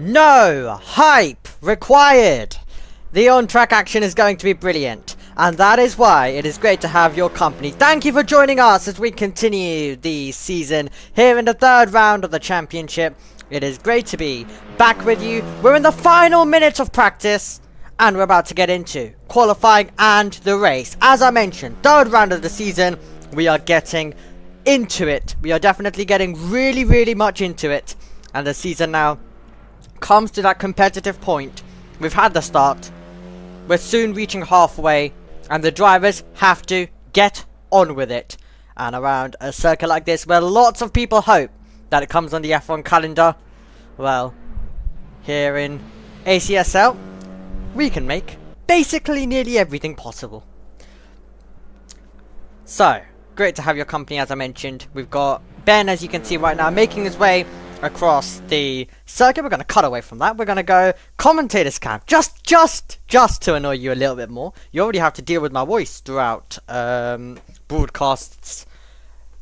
No hype required. The on-track action is going to be brilliant, and that is why it is great to have your company. Thank you for joining us as we continue the season here in the third round of the championship. It is great to be back with you. We're in the final minutes of practice, and we're about to get into qualifying and the race. As I mentioned, third round of the season, we are getting into it. We are definitely getting really much into it, and the season now comes to that competitive point. We've had the start. We're soon reaching halfway, and the drivers have to get on with it. And around a circuit like this, where lots of people hope that it comes on the F1 calendar, well, here in ACSL, we can make basically nearly everything possible. So, great to have your company, as I mentioned. We've got Ben, as you can see right now, making his way across the circuit. We're going to cut away from that. We're going to go commentator's camp, just to annoy you a little bit more. You already have to deal with my voice throughout broadcasts.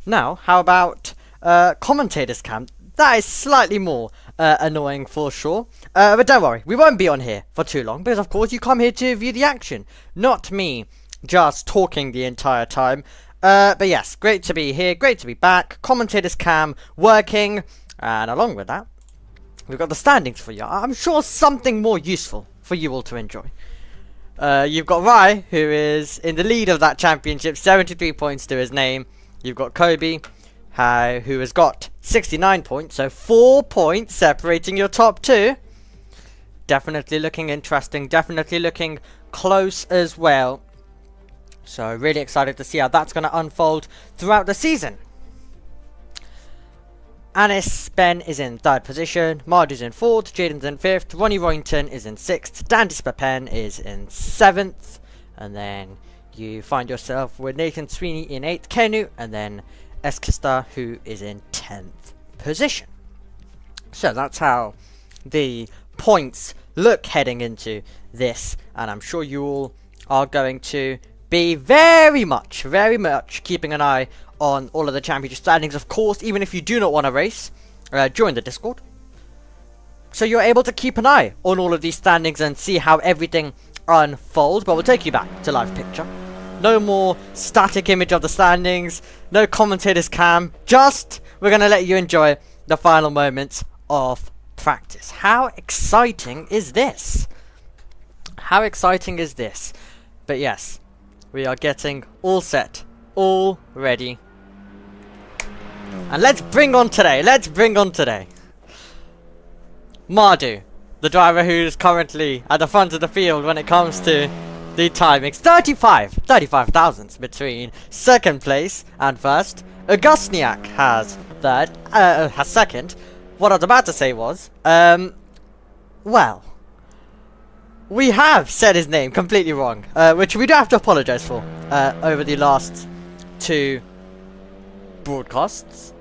Now, how about commentator's camp? That is slightly more annoying for sure. But don't worry, we won't be on here for too long, because of course you come here to view the action, not me just talking the entire time. But yes, great to be here, great to be back. Commentator's cam working. And along with that, we've got the standings for you. I'm sure something more useful for you all to enjoy. You've got Rai, who is in the lead of that championship, 73 points to his name. You've got Kobe, who has got 69 points, so 4 points separating your top two. Definitely looking interesting, definitely looking close as well. So really excited to see how that's going to unfold throughout the season. Anis Ben is in 3rd position, Mardu's in 4th, Jaden's in 5th, Ronnie Roynton is in 6th, Dan Dispapen is in 7th, and then you find yourself with Nathan Sweeney in 8th, Kenu, and then Eskista, who is in 10th position. So that's how the points look heading into this, and I'm sure you all are going to be very much keeping an eye on all of the championship standings, of course, even if you do not want to race, join the Discord. So you're able to keep an eye on all of these standings and see how everything unfolds. But we'll take you back to live picture. No more static image of the standings, no commentator's cam, just we're going to let you enjoy the final moments of practice. How exciting is this? How exciting is this? But yes, we are getting all set, all ready. And let's bring on today. Mardu, the driver who's currently at the front of the field when it comes to the timings. 35 thousandths between 2nd place and 1st. Augustniak has 2nd. What I was about to say was, well, we have said his name completely wrong, which we do have to apologize for over the last 2 broadcasts.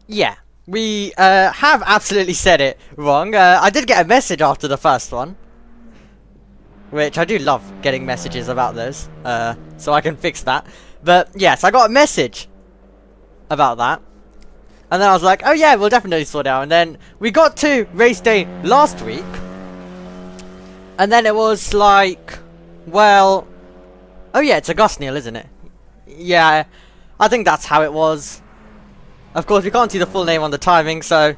Yeah, we have absolutely said it wrong. I did get a message after the first one, which I do love getting messages about those, so I can fix that. But yes, I got a message about that, and then I was like, oh yeah, we'll definitely sort it out. And then we got to race day last week, and then it was like, well, oh yeah, it's Augustniel, isn't it? Yeah, I think that's how it was. Of course, we can't see the full name on the timing, so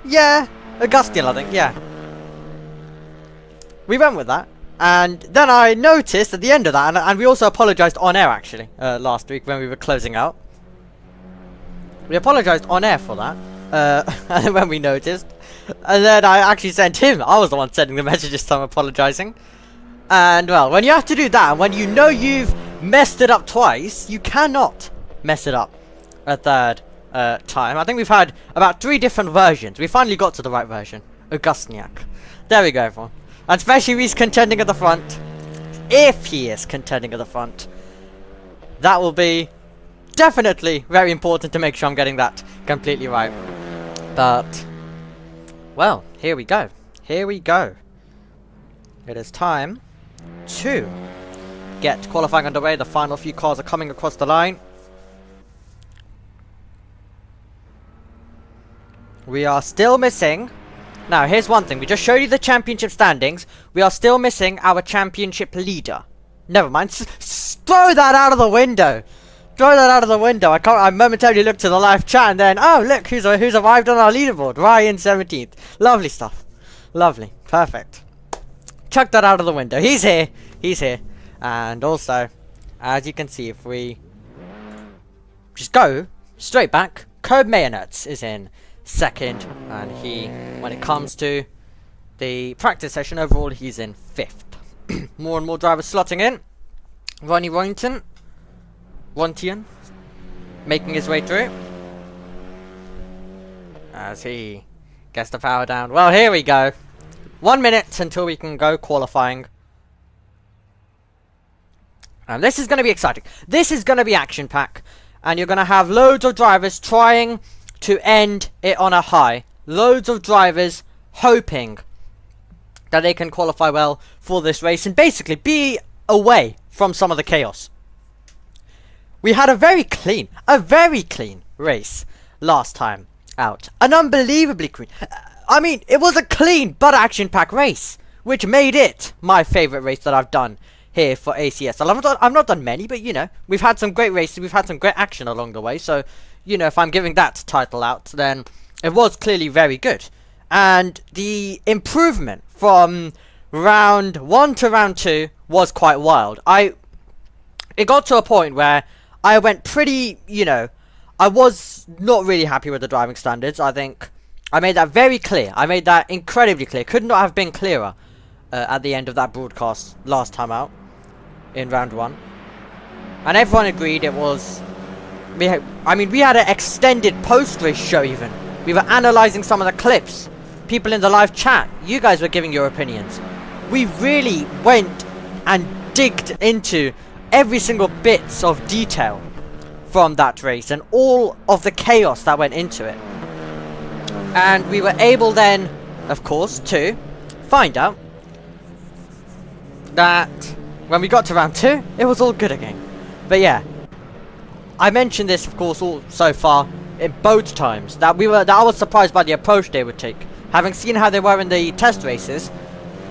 yeah, Augustniel, I think, yeah. We went with that, and then I noticed at the end of that, and we also apologized on air actually, last week when we were closing out. We apologized on air for that, and when we noticed, and then I actually sent him. I was the one sending the messages, so I'm apologizing. And well, when you have to do that, and when you know you've messed it up twice, you cannot mess it up a third time. I think we've had about 3 different versions. We finally got to the right version. Augustniak. There we go, everyone. And especially if he's contending at the front. If he is contending at the front, that will be definitely very important to make sure I'm getting that completely right. But, well, here we go. Here we go. It is time to get qualifying underway. The final few cars are coming across the line. We are still missing Now, here's one thing. We just showed you the championship standings. We are still missing our championship leader. Never mind. Throw that out of the window. Throw that out of the window. I momentarily looked to the live chat and then, oh, look, who's arrived on our leaderboard. Ryan 17th. Lovely stuff. Lovely. Perfect. Chuck that out of the window. He's here. He's here. And also, as you can see, if we just go straight back, Kobe Mayonuts is in second. And he, when it comes to the practice session overall, he's in 5th. More and more drivers slotting in. Ronnie Roynton, making his way through as he gets the power down. Well, here we go. 1 minute until we can go qualifying. And this is going to be exciting. This is going to be action-packed. And you're going to have loads of drivers trying to end it on a high. Loads of drivers hoping that they can qualify well for this race and basically be away from some of the chaos. We had a very clean race last time out. An unbelievably clean. I mean, it was a clean but action-packed race, which made it my favourite race that I've done here for ACSL. I've not done many, but you know, we've had some great races, we've had some great action along the way, so, you know, if I'm giving that title out, then it was clearly very good. And the improvement from round 1 to round 2 was quite wild. It got to a point where I went pretty, you know, I was not really happy with the driving standards. I think I made that very clear. I made that incredibly clear. Could not have been clearer at the end of that broadcast last time out in round 1. And everyone agreed it was... we had an extended post-race show even. We were analysing some of the clips. People in the live chat, you guys were giving your opinions. We really went and digged into every single bits of detail from that race and all of the chaos that went into it. And we were able then, of course, to find out that when we got to round 2, it was all good again. But yeah, I mentioned this, of course, all so far in both times that I was surprised by the approach they would take. Having seen how they were in the test races,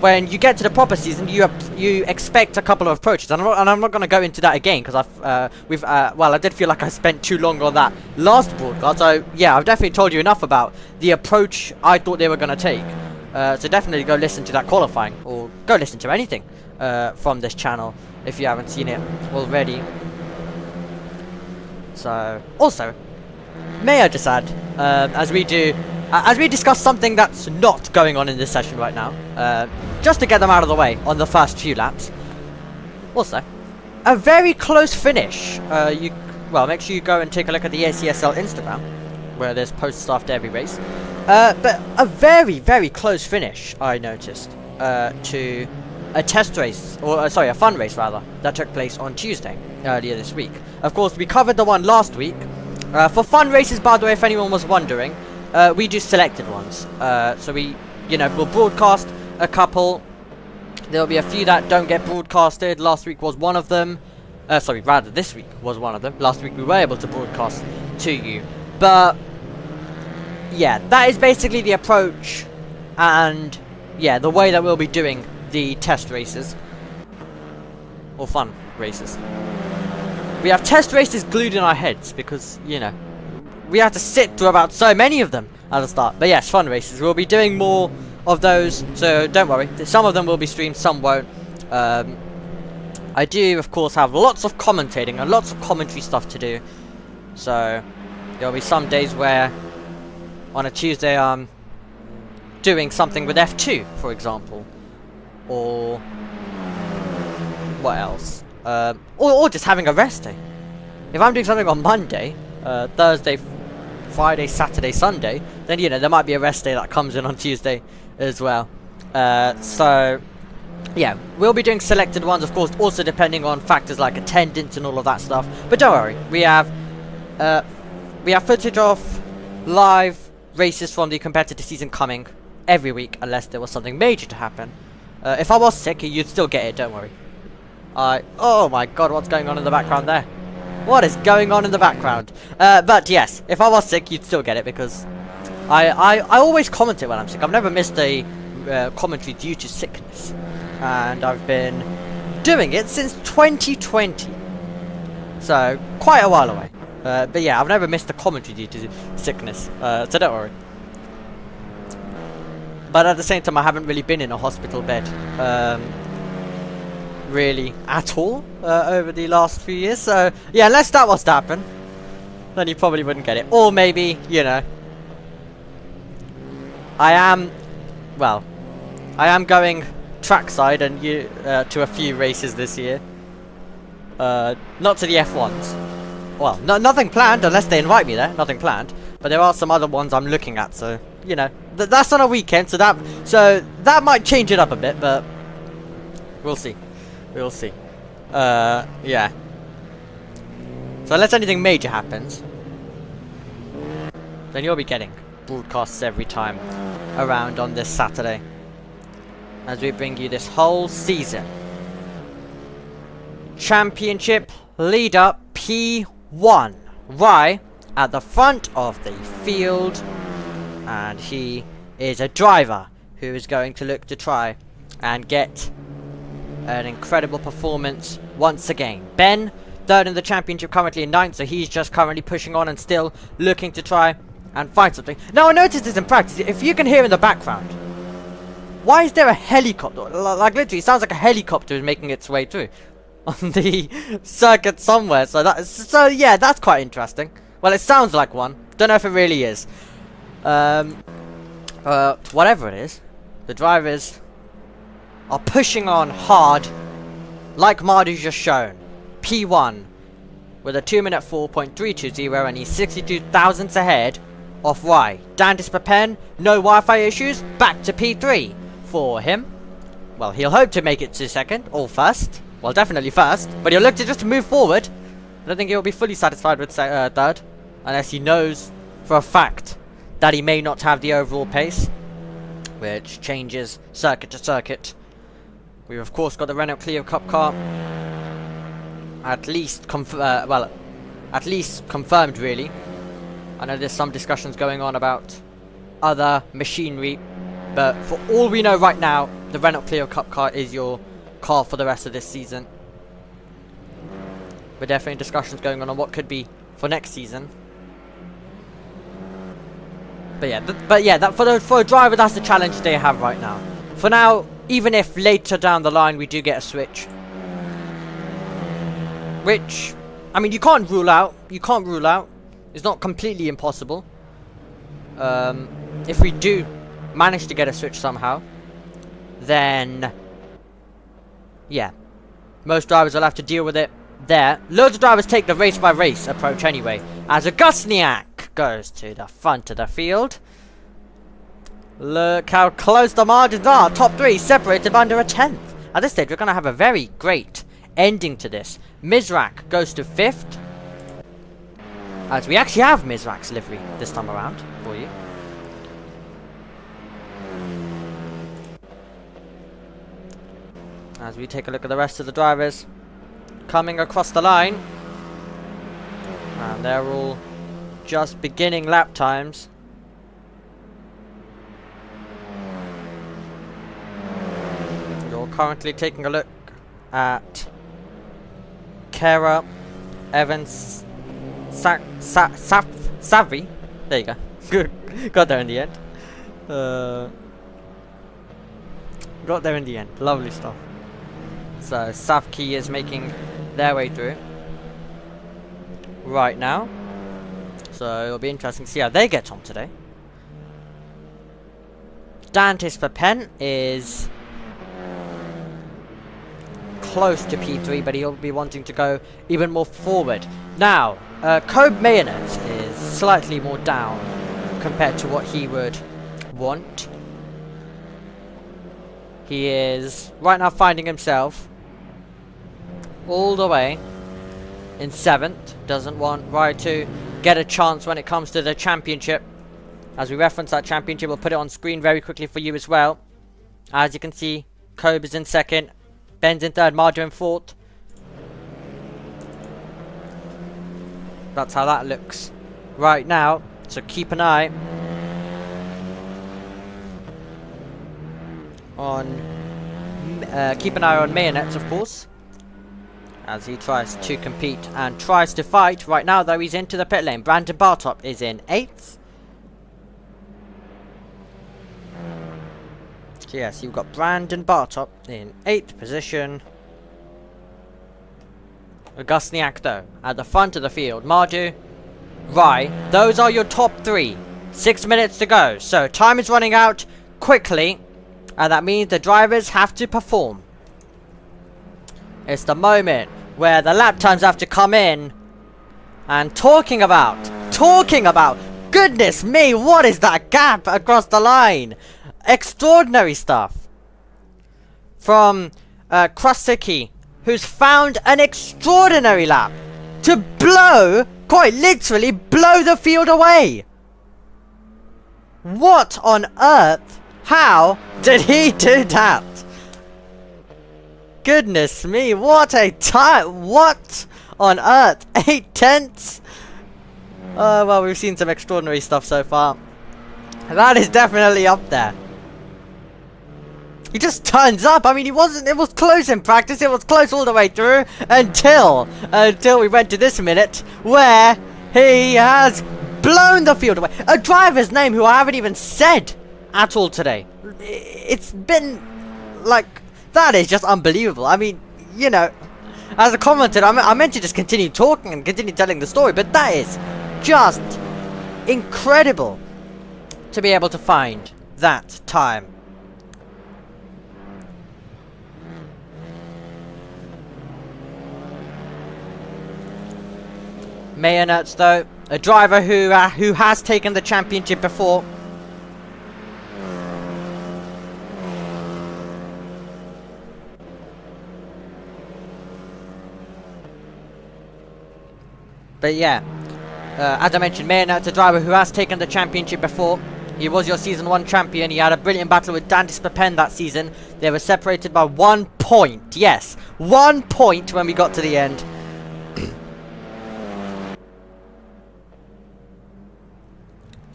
when you get to the proper season, you expect a couple of approaches, and I'm not going to go into that again because I did feel like I spent too long on that last broadcast. So yeah, I've definitely told you enough about the approach I thought they were going to take. So definitely go listen to that qualifying, or go listen to anything from this channel if you haven't seen it already. So also, may I just add, as we discuss something that's not going on in this session right now, just to get them out of the way on the first few laps. Also, a very close finish. Make sure you go and take a look at the ACSL Instagram, where there's posts after every race. But a very, very close finish, I noticed, to a test race, a fun race rather, that took place on Tuesday, earlier this week. Of course, we covered the one last week. For fun races, by the way, if anyone was wondering, we do selected ones. So we'll broadcast a couple. There'll be a few that don't get broadcasted. Last week was one of them. This week was one of them. Last week we were able to broadcast to you. But yeah, that is basically the approach, and yeah, the way that we'll be doing the test races, or fun races. We have test races glued in our heads because, you know, we have to sit through about so many of them at the start. But yes, fun races. We'll be doing more of those, so don't worry. Some of them will be streamed, some won't. I do, of course, have lots of commentating and lots of commentary stuff to do. So there'll be some days where on a Tuesday I'm doing something with F2, for example. Or what else? Or just having a rest day. If I'm doing something on Monday, Thursday, Friday, Saturday, Sunday, then, you know, there might be a rest day that comes in on Tuesday as well. So yeah, we'll be doing selected ones, of course, also depending on factors like attendance and all of that stuff. But don't worry, we have footage of live races from the competitive season coming every week, unless there was something major to happen. If I was sick, you'd still get it, don't worry. Oh my god, what's going on in the background there? What is going on in the background? But yes, if I was sick, you'd still get it because I always comment it when I'm sick. I've never missed a commentary due to sickness, and I've been doing it since 2020, so quite a while away. But yeah, I've never missed a commentary due to sickness, so don't worry. But at the same time, I haven't really been in a hospital bed, really at all, over the last few years. So yeah, unless that was to happen, then you probably wouldn't get it. Or maybe, you know, I am going trackside and to a few races this year. Not to the F1s. Well, nothing planned unless they invite me there. Nothing planned. But there are some other ones I'm looking at, so you know, that's on a weekend, so that might change it up a bit, but we'll see. We'll see. Yeah. So unless anything major happens, then you'll be getting broadcasts every time around on this Saturday, as we bring you this whole season. Championship leader P1. Rye at the front of the field, and he is a driver who is going to look to try and get an incredible performance once again. Ben, third in the championship, currently in 9th, so he's just currently pushing on and still looking to try and find something. Now I noticed this in practice, if you can hear in the background, why is there a helicopter? Like literally, it sounds like a helicopter is making its way through on the circuit somewhere. So yeah, that's quite interesting. Well, it sounds like one. Don't know if it really is. Whatever it is, the drivers are pushing on hard, like Mardu's just shown. P1 with a 2-minute 4.320, and he's 62 thousandths ahead of Rye. Dan Dispapen, no Wi-Fi issues. Back to P3 for him. Well, he'll hope to make it to second or first. Well, definitely first, but he'll look to just move forward. I don't think he'll be fully satisfied with third, unless he knows for a fact that he may not have the overall pace, which changes circuit to circuit. We've of course got the Renault Clio Cup car, at least confirmed really. I know there's some discussions going on about other machinery, but for all we know right now, the Renault Clio Cup car is your car for the rest of this season. But definitely discussions going on what could be for next season. But yeah, for a driver, that's the challenge they have right now. For now, even if later down the line we do get a switch, which, I mean, you can't rule out. It's not completely impossible. If we do manage to get a switch somehow, then yeah, most drivers will have to deal with it there. Loads of drivers take the race by race approach anyway, as Augustniak goes to the front of the field. Look how close the margins are. Top 3 separated by under a 10th. At this stage, we're going to have a very great ending to this. Mizrak goes to 5th, as we actually have Mizrak's livery this time around for you. As we take a look at the rest of the drivers coming across the line, and they're all just beginning lap times. You're currently taking a look at Kara Evans Savvy. There you go. Good. Got there in the end. Got there in the end. Lovely stuff. So Savki is making their way through right now. So it'll be interesting to see how they get on today. Dantis Papen is close to P3, but he'll be wanting to go even more forward. Now, Kobe Mayonet is slightly more down compared to what he would want. He is right now finding himself all the way in 7th. Doesn't want Rye to get a chance when it comes to the championship. As we reference that championship, we'll put it on screen very quickly for you as well. As you can see, Kobe is in 2nd, Ben's in 3rd, Marjo in 4th. That's how that looks right now, so keep an eye keep an eye on Mayonnaise, of course, as he tries to compete and tries to fight. Right now, though, he's into the pit lane. Brandon Bartop is in 8th. So yes, you've got Brandon Bartop in 8th position. Augustniak, though, at the front of the field. Mardu, Rai, those are your top 3. 6 minutes to go, so time is running out quickly, and that means the drivers have to perform. It's the moment where the lap times have to come in. And talking about, goodness me, what is that gap across the line? Extraordinary stuff from Krasicki, who's found an extraordinary lap to blow, quite literally blow the field away. What on earth? How did he do that? Goodness me, what a time! What on earth? 8/10? Oh, well, we've seen some extraordinary stuff so far. That is definitely up there. He just turns up. I mean, it was close in practice. It was close all the way through until we went to this minute where he has blown the field away. A driver's name who I haven't even said at all today. It's been like, that is just unbelievable. I mean, you know, as a commentator, I meant to just continue talking and continue telling the story, but that is just incredible to be able to find that time. Mayonnaise, though, a driver who has taken the championship before. But yeah, as I mentioned, Mayonnaise, a driver who has taken the championship before. He was your Season 1 champion. He had a brilliant battle with Dan Dispapen that season. They were separated by 1 point. Yes, 1 point when we got to the end.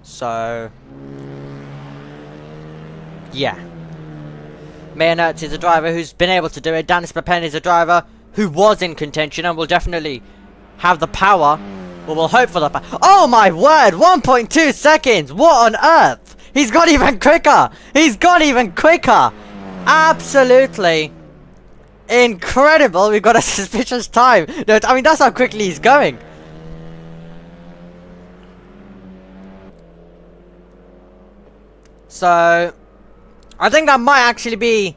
So, yeah. Mayonnaise is a driver who's been able to do it. Dan Dispapen is a driver who was in contention and will definitely have the power. Well, we'll hope for the power. Oh my word! 1.2 seconds! What on earth? He's got even quicker! He's got even quicker! Absolutely incredible! We've got a suspicious time. No, I mean, that's how quickly he's going. So, I think that might actually be...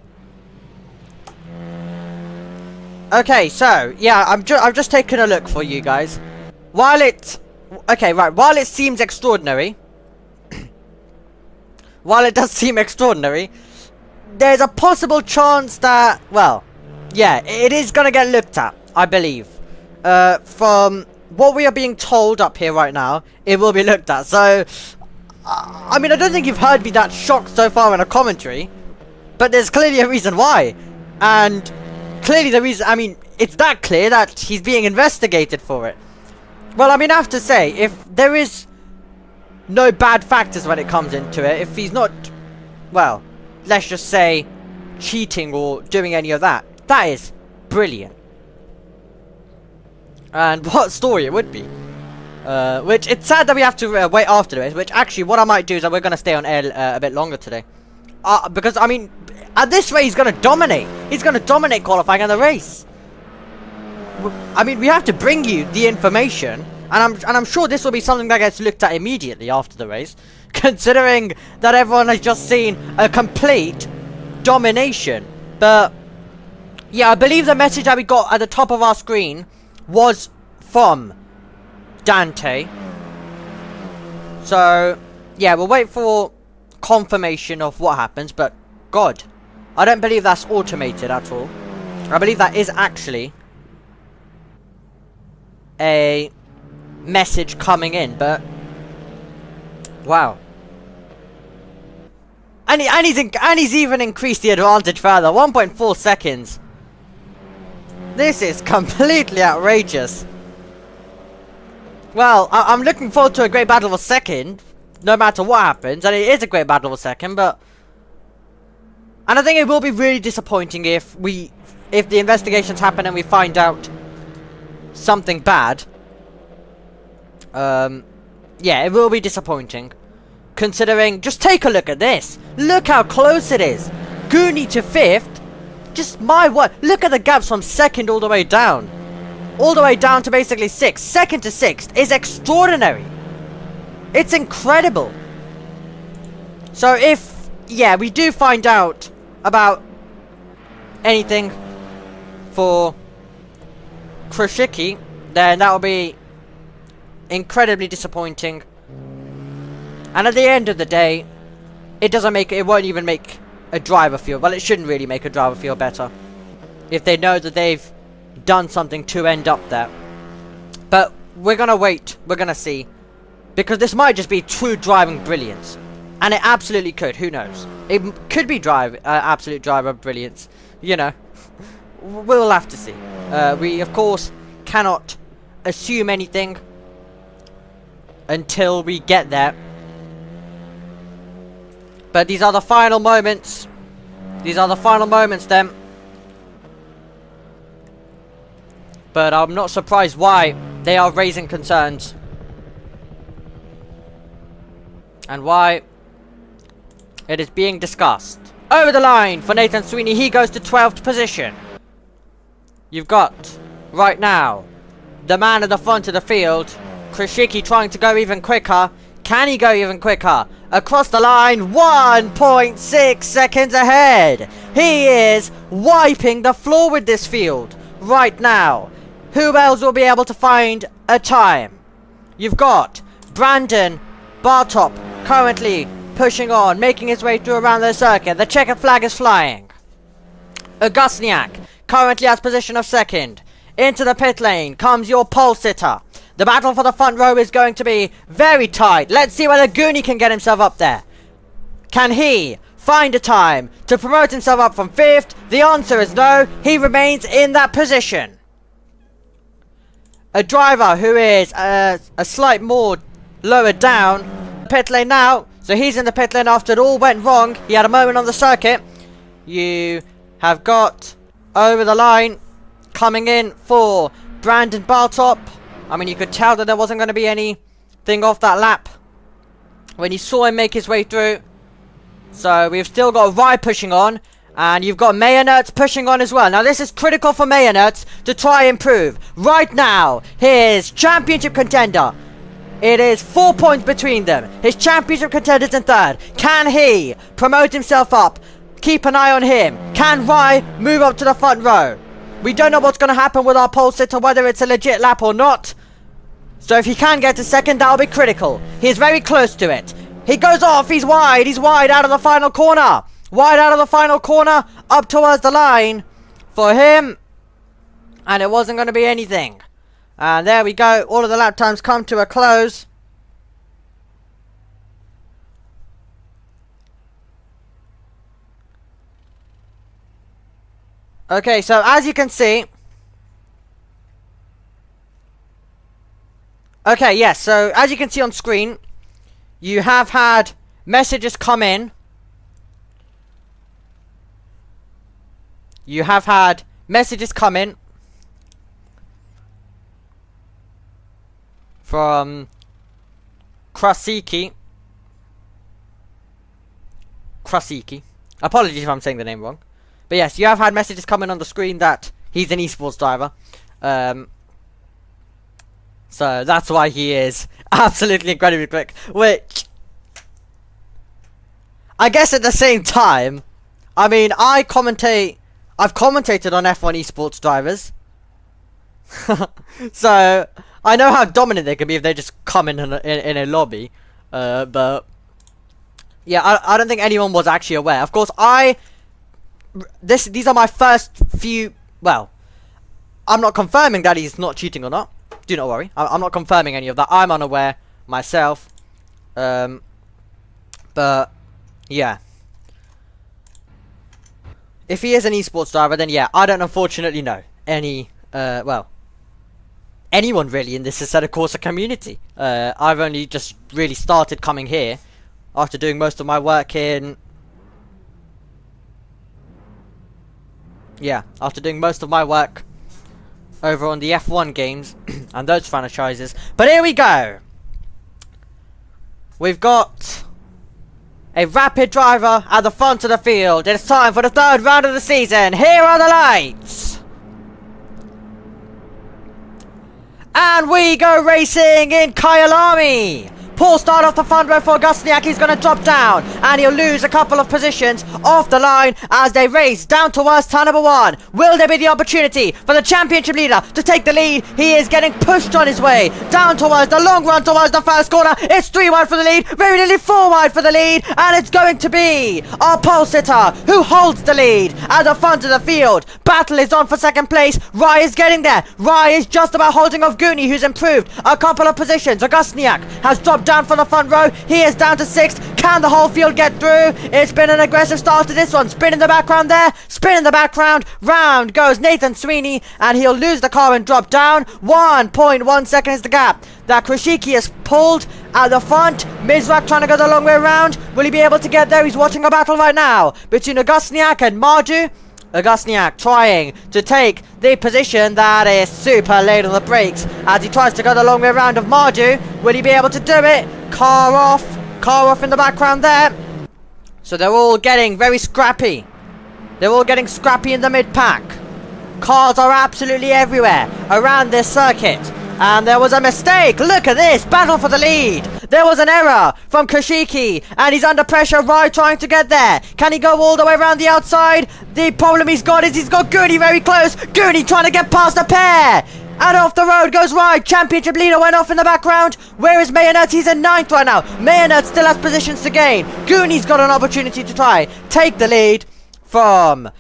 Okay, so, yeah, I've just taken a look for you guys. While it... Okay, right, while it seems extraordinary... while it does seem extraordinary... There's a possible chance that... Well, yeah, it is gonna get looked at, I believe. From what we are being told up here right now, it will be looked at, so... I mean, I don't think you've heard me that shocked so far in a commentary. But there's clearly a reason why. And clearly the reason, I mean, it's that clear that he's being investigated for it. Well, I mean, I have to say, if there is no bad factors when it comes into it, if he's not, well, let's just say, cheating or doing any of that, that is brilliant. And what story it would be. Which, it's sad that we have to wait after this, which actually what I might do is that we're going to stay on air a bit longer today. Because, I mean, at this rate he's going to dominate. He's going to dominate qualifying and the race. I mean, we have to bring you the information, and I'm sure this will be something that gets looked at immediately after the race, considering that everyone has just seen a complete domination. But, yeah, I believe the message that we got at the top of our screen was from Dante. So, yeah, we'll wait for confirmation of what happens, but God, I don't believe that's automated at all. I believe that is actually a message coming in, but wow. And he's even increased the advantage further, 1.4 seconds. This is completely outrageous. Well, I'm looking forward to a great battle of a second, no matter what happens, and it is a great battle of a second, but And I think it will be really disappointing if the investigations happen and we find out something bad. Yeah, it will be disappointing. Considering, just take a look at this. Look how close it is. Goonie to 5th. Just my word. Look at the gaps from 2nd all the way down. All the way down to basically 6th. 2nd to 6th is extraordinary. It's incredible. So if, yeah, we do find out about anything for Krashiki, then that will be incredibly disappointing. And at the end of the day, it won't even make a driver feel, well, it shouldn't really make a driver feel better if they know that they've done something to end up there. But we're gonna wait, we're gonna see, because this might just be true driving brilliance, and it absolutely could. Who knows? It could be absolute driver brilliance. You know, we'll have to see. We of course cannot assume anything until we get there. But these are the final moments. These are the final moments then. But I'm not surprised why they are raising concerns. And why it is being discussed. Over the line for Nathan Sweeney. He goes to 12th position. You've got, right now, the man at the front of the field, Krashiki, trying to go even quicker. Can he go even quicker? Across the line, 1.6 seconds ahead. He is wiping the floor with this field right now. Who else will be able to find a time? You've got Brandon Bartop currently pushing on, making his way through around the circuit. The checkered flag is flying. Augustniak currently has position of 2nd. Into the pit lane comes your pole sitter. The battle for the front row is going to be very tight. Let's see whether Goonie can get himself up there. Can he find a time to promote himself up from 5th? The answer is no. He remains in that position. A driver who is a slight more lower down. Pit lane now. So he's in the pit lane after it all went wrong. He had a moment on the circuit. You have got over the line coming in for Brandon Bartop. I mean, you could tell that there wasn't going to be anything off that lap when you saw him make his way through. So we've still got Rye pushing on, and you've got Mayonertz pushing on as well. Now this is critical for Mayonertz to try and improve. Right now, his championship contender. It is 4 points between them. His championship contender's in 3rd. Can he promote himself up? Keep an eye on him. Can Rye move up to the front row? We don't know what's going to happen with our pole sitter, whether it's a legit lap or not. So if he can get to 2nd, that'll be critical. He's very close to it. He goes off. He's wide out of the final corner. Wide out of the final corner, up towards the line for him. And it wasn't going to be anything. And there we go. All of the lap times come to a close. Okay, so as you can see... Okay, yes, so as you can see on screen, you have had messages come in. You have had messages come in from Krasiki. Apologies if I'm saying the name wrong. But yes, you have had messages coming on the screen that he's an esports driver. So that's why he is absolutely incredibly quick. Which, I guess at the same time, I mean, I've commentated on F1 esports drivers. So, I know how dominant they can be if they just come in a lobby. But, yeah, I don't think anyone was actually aware. Of course, these are my first few, well, I'm not confirming that he's not cheating or not. Do not worry. I'm not confirming any of that. I'm unaware myself. But, yeah. If he is an esports driver, then yeah, I don't unfortunately know any, well, anyone really in this Assetto Corsa community. I've only just really started coming here after doing most of my work in Yeah, after doing most of my work over on the F1 games and those franchises. But here we go. We've got a rapid driver at the front of the field. It's time for the third round of the season. Here are the lights. And we go racing in Kyalami. Poor start off the front row for Gusniak. He's going to drop down and he'll lose a couple of positions off the line as they race down towards turn number 1. Will there be the opportunity for the championship leader to take the lead? He is getting pushed on his way down towards the long run towards the first corner. It's 3 wide for the lead, very nearly 4 wide for the lead, and it's going to be our pole sitter who holds the lead at the front of the field. Battle is on for second place. Rai is getting there. Rai is just about holding off Goonie, who's improved a couple of positions. Gusniak has dropped down from the front row. He is down to 6th. Can the whole field get through? It's been an aggressive start to this one. Spin in the background there. Spin in the background. Round goes Nathan Sweeney, and he'll lose the car and drop down. 1.1 seconds is the gap that Krishiki has pulled at the front. Mizrak trying to go the long way around. Will he be able to get there? He's watching a battle right now between Gusniak and Marju. Gusniak trying to take the position that is super late on the brakes as he tries to go the long way around of Marju. Will he be able to do it? Car off in the background there. So they're all getting very scrappy. They're all getting scrappy in the mid-pack. Cars are absolutely everywhere around this circuit. And there was a mistake. Look at this. Battle for the lead. There was an error from Koshiki. And he's under pressure. Rai trying to get there. Can he go all the way around the outside? The problem he's got is he's got Goonie very close. Goonie trying to get past the pair. And off the road goes Rai. Championship leader went off in the background. Where is Mayonnaise? He's in 9th right now. Mayonnaise still has positions to gain. Goonie's got an opportunity to try take the lead from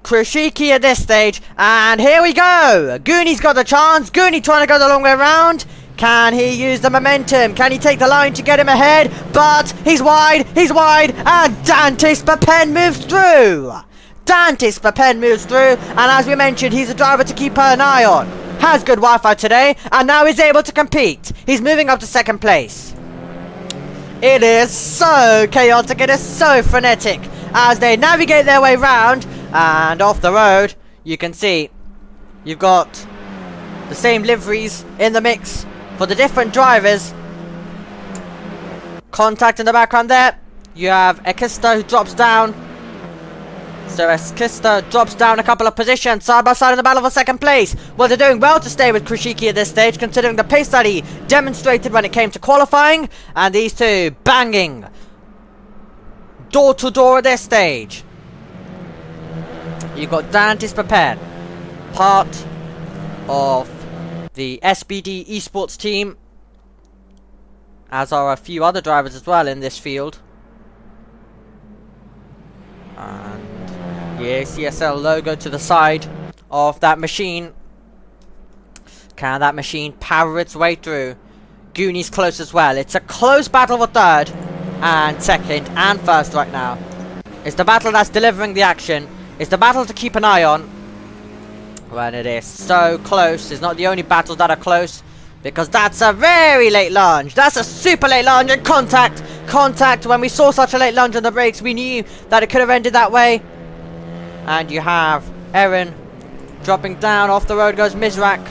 Krishiki at this stage, and here we go. Goonie's got the chance. Goonie trying to go the long way around. Can he use the momentum? Can he take the line to get him ahead? But he's wide, and Dantis Papen moves through. Dantis Papen moves through, and as we mentioned, he's a driver to keep an eye on. Has good Wi-Fi today, and now he's able to compete. He's moving up to second place. It is so chaotic, it is so frenetic as they navigate their way round. And off the road, you can see you've got the same liveries in the mix for the different drivers. Contact in the background there. You have Ekista who drops down. So Ekista drops down a couple of positions side by side in the battle for second place. Well, they're doing well to stay with Krishiki at this stage, considering the pace that he demonstrated when it came to qualifying. And these two banging door to door at this stage. You've got Dantis Papen, part of the SBD esports team, as are a few other drivers as well in this field. And the ACSL logo to the side of that machine. Can that machine power its way through? Goonie's close as well. It's a close battle for third and second and first right now. It's the battle that's delivering the action. It's the battle to keep an eye on when it is so close. It's not the only battles that are close, because that's a very late lunge. That's a super late lunge, and contact. When we saw such a late lunge on the brakes, we knew that it could have ended that way. And you have Erin dropping down. Off the road goes Mizrak.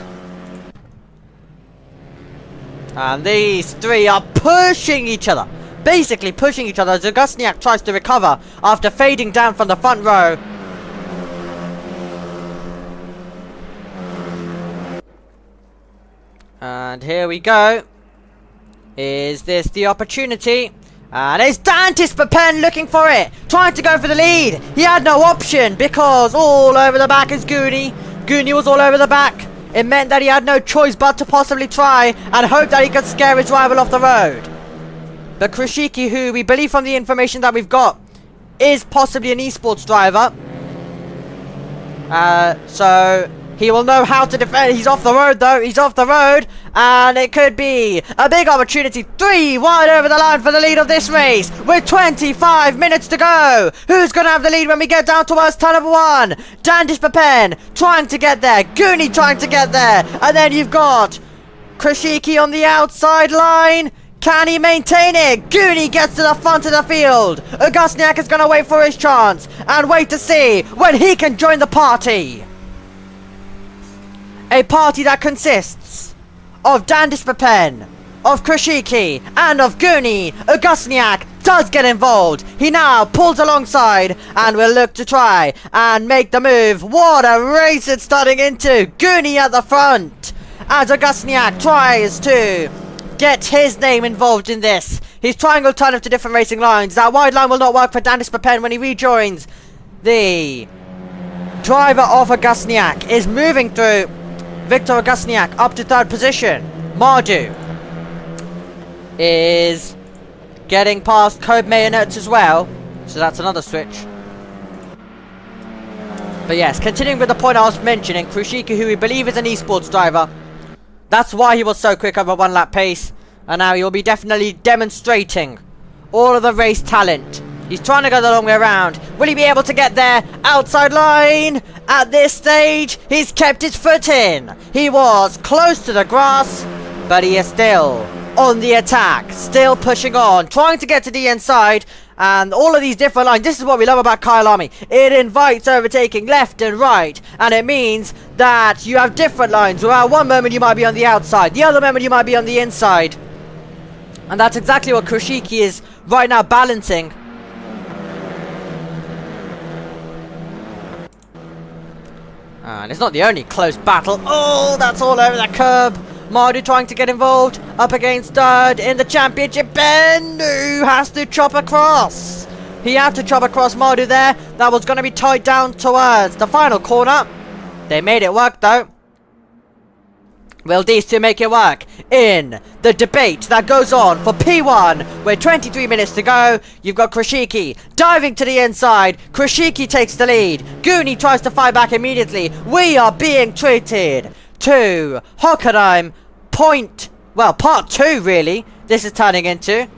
And these three are pushing each other. Basically pushing each other as Gusniak tries to recover after fading down from the front row. And here we go. Is this the opportunity? And it's Dantis Papen looking for it. Trying to go for the lead. He had no option because all over the back is Goonie. Goonie was all over the back. It meant that he had no choice but to possibly try and hope that he could scare his rival off the road. But Krishiki, who we believe from the information that we've got, is possibly an esports driver. So he will know how to defend. He's off the road though. He's off the road. And it could be a big opportunity. 3 wide over the line for the lead of this race. With 25 minutes to go. Who's going to have the lead when we get down towards turn number 1? Dandish Papen trying to get there. Goonie trying to get there. And then you've got Krishiki on the outside line. Can he maintain it? Goonie gets to the front of the field. Augustniak is going to wait for his chance and wait to see when he can join the party. A party that consists of Dan Dispapen, of Krashiki, and of Goonie. Augustniak does get involved. He now pulls alongside and will look to try and make the move. What a race it's starting into. Goonie at the front as Augustniak tries to get his name involved in this. He's trying alternative to different racing lines. That wide line will not work for Dan Dispapen when he rejoins. The driver of Augustniak is moving through. Victor Augustniak up to third position. Mardu is getting past Kobe Mayonet as well. So that's another switch. But yes, continuing with the point I was mentioning, Krashiki, who we believe is an esports driver. That's why he was so quick over 1 lap pace. And now he'll be definitely demonstrating all of the race talent. He's trying to go the long way around. Will he be able to get there? Outside line. At this stage, he's kept his foot in. He was close to the grass, but he is still on the attack. Still pushing on, trying to get to the inside. And all of these different lines, this is what we love about Kyalami. It invites overtaking left and right. And it means that you have different lines. Where one moment you might be on the outside, the other moment you might be on the inside. And that's exactly what Krashiki is right now balancing. And it's not the only close battle. Oh, that's all over the curb. Mardu trying to get involved. Up against third in the championship. Ben who has to chop across. He had to chop across Mardu there. That was going to be tied down towards the final corner. They made it work though. Will these two make it work in the debate that goes on for P1 with 23 minutes to go? You've got Krashiki diving to the inside. Krashiki takes the lead. Goonie tries to fight back immediately. We are being treated to Hockenheim part 2 really. This is turning into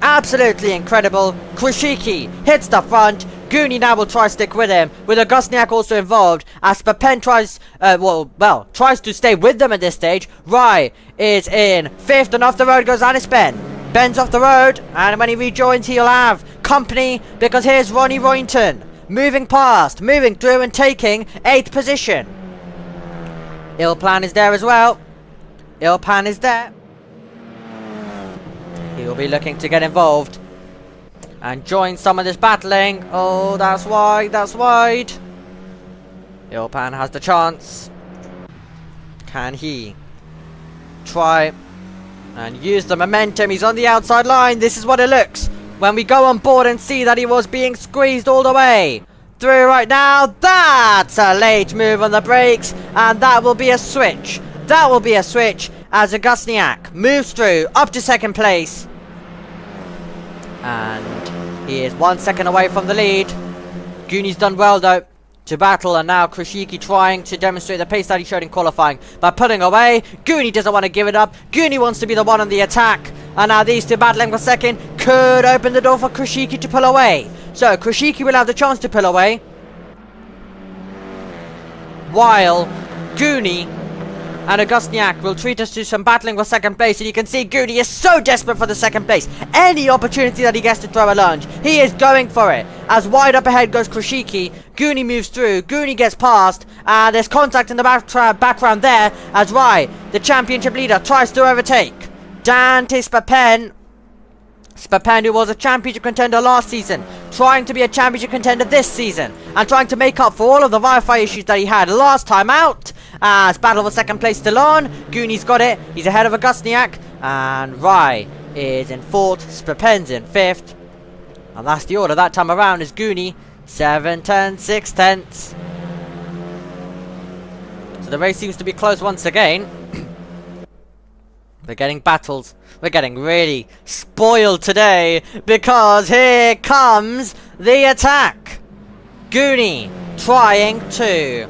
absolutely incredible. Krashiki hits the front. Goonie now will try to stick with him, with Augustniak also involved, as Papen tries, tries to stay with them at this stage. Rai is in 5th, and off the road goes Anis Ben. Ben's off the road, and when he rejoins, he'll have company, because here's Ronnie Roynton, moving past, moving through, and taking 8th position. Ilpan is there as well. Ilpan is there. He'll be looking to get involved and join some of this battling. Oh, that's wide, that's wide. Ilpan has the chance. Can he try and use the momentum? He's on the outside line. This is what it looks when we go on board and see that he was being squeezed all the way through right now. That's a late move on the brakes, and that will be a switch. That will be a switch as Augustniak moves through up to 2nd place. And he is 1 second away from the lead. Goonie's done well though to battle, and now Krashiki trying to demonstrate the pace that he showed in qualifying by pulling away. Goonie doesn't want to give it up. Goonie wants to be the one on the attack. And now these two battling for 2nd could open the door for Krashiki to pull away. So Krashiki will have the chance to pull away, while Goonie and Augustniak will treat us to some battling for 2nd place. And you can see Goonie is so desperate for the 2nd place. Any opportunity that he gets to throw a lunge, he is going for it. As wide up ahead goes Krashiki. Goonie moves through. Goonie gets past. And there's contact in the background there as Rai, the championship leader, tries to overtake Dante Spapen. Spapen, who was a championship contender last season, trying to be a championship contender this season, and trying to make up for all of the Wi-Fi issues that he had last time out. As battle for 2nd place still on. Goonie's got it. He's ahead of Augustniak. And Rai is in 4th. Spapen's in 5th. And that's the order that time around, is Goonie 7 tenths, 6 tenths. So the race seems to be close once again. We're getting battles. We're getting really spoiled today, because here comes the attack. Goonie trying to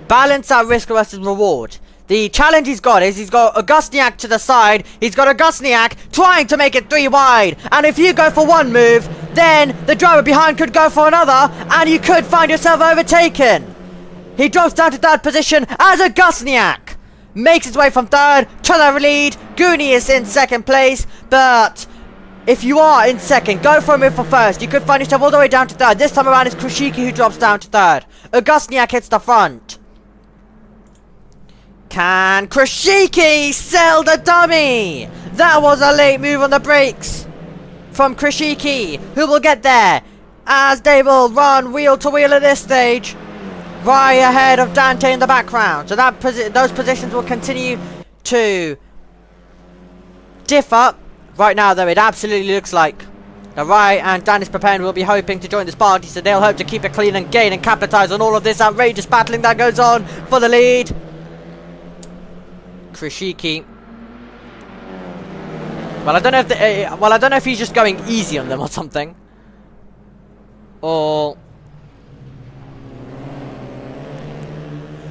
balance out risk versus reward. The challenge he's got is he's got Augustniak to the side. He's got Augustniak trying to make it 3 wide. And if you go for one move, then the driver behind could go for another, and you could find yourself overtaken. He drops down to 3rd position as Augustniak makes its way from third to the lead. Goonie is in second place, but if you are in second, go for a move for first. You could find yourself all the way down to third. This time around it's Krishiki who drops down to third. Augustniak hits the front. Can Krishiki sell the dummy? That was a late move on the brakes from Krishiki, who will get there as they will run wheel to wheel at this stage, right ahead of Dante in the background. So that those positions will continue to differ. Right now, though, it absolutely looks like the right and Danis Papen will be hoping to join this party, so they'll hope to keep it clean and gain and capitalize on all of this outrageous battling that goes on for the lead. Krishiki. Well, I don't know if I don't know if he's just going easy on them or something, or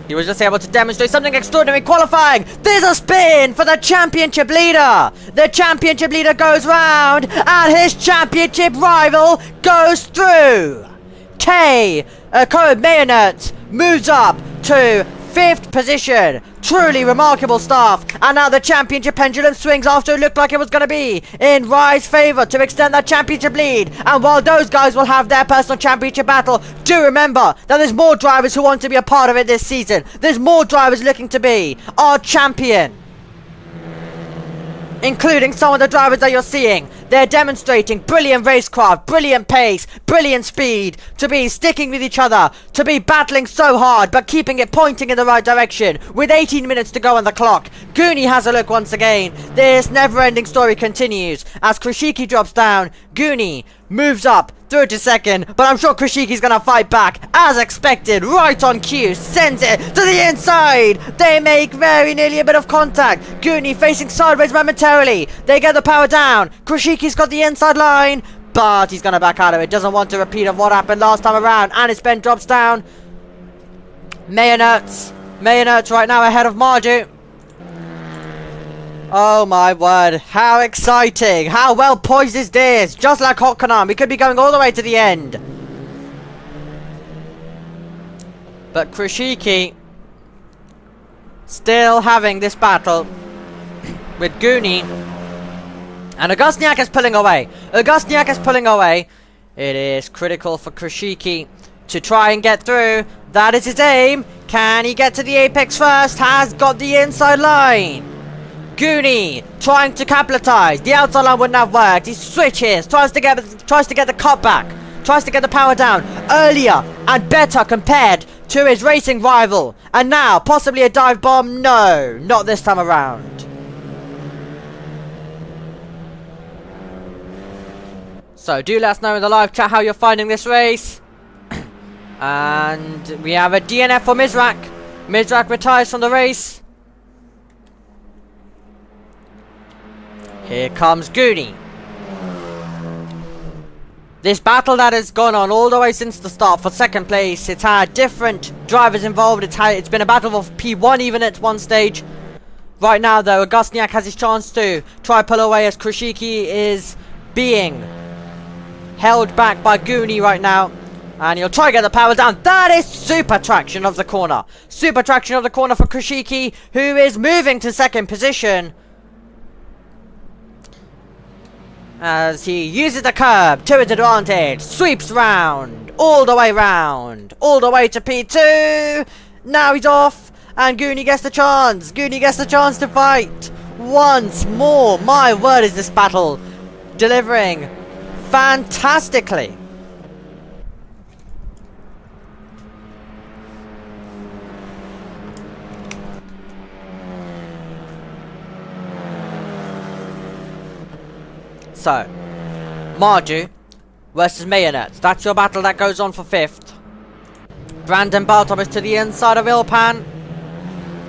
he was just able to demonstrate something extraordinary qualifying. There's a spin for the championship leader. The championship leader goes round and his championship rival goes through. Code Mayonnaise moves up to 5th position. Truly remarkable stuff. And now the championship pendulum swings after it looked like it was going to be in Rye's favour to extend that championship lead. And while those guys will have their personal championship battle, do remember that there's more drivers who want to be a part of it this season. There's more drivers looking to be our champion, including some of the drivers that you're seeing. They're demonstrating brilliant racecraft, brilliant pace, brilliant speed, to be sticking with each other, to be battling so hard, but keeping it pointing in the right direction, with 18 minutes to go on the clock. Goonie has a look once again. This never-ending story continues as Krishiki drops down. Goonie moves up through to second, but I'm sure Krishiki's gonna fight back as expected. Right on cue, sends it to the inside. They make very nearly a bit of contact. Goonie facing sideways momentarily. They get the power down. Krishiki's got the inside line, but he's gonna back out of it. Doesn't want a repeat of what happened last time around, and his Ben drops down. Mayonnaise right now ahead of Marju. Oh my word, how exciting, how well poised is this, just like Hokkanan, we could be going all the way to the end. But Krishiki still having this battle with Goonie, and Augustniak is pulling away. It is critical for Krishiki to try and get through. That is his aim. Can he get to the apex first? Has got the inside line. Goonie trying to capitalize. The outside line wouldn't have worked. He switches, tries to get the cut back, tries to get the power down earlier and better compared to his racing rival. And now possibly a dive bomb. No, not this time around. So do let us know in the live chat how you're finding this race. And we have a DNF for Mizrak. Mizrak retires from the race. Here comes Goonie. This battle that has gone on all the way since the start for second place. It's had different drivers involved. It's been a battle of P1 even at one stage. Right now though, Augustniak has his chance to try pull away as Krishiki is being held back by Goonie right now. And he'll try to get the power down. That is super traction of the corner. Super traction of the corner for Krishiki, who is moving to second position, as he uses the curb to his advantage, sweeps round, all the way to P2. Now he's off, and Goonie gets the chance. Goonie gets the chance to fight once more. My word, is this battle delivering fantastically. So, Marju versus Mayonnaise. That's your battle that goes on for 5th. Brandon Bartop is to the inside of Ilpan.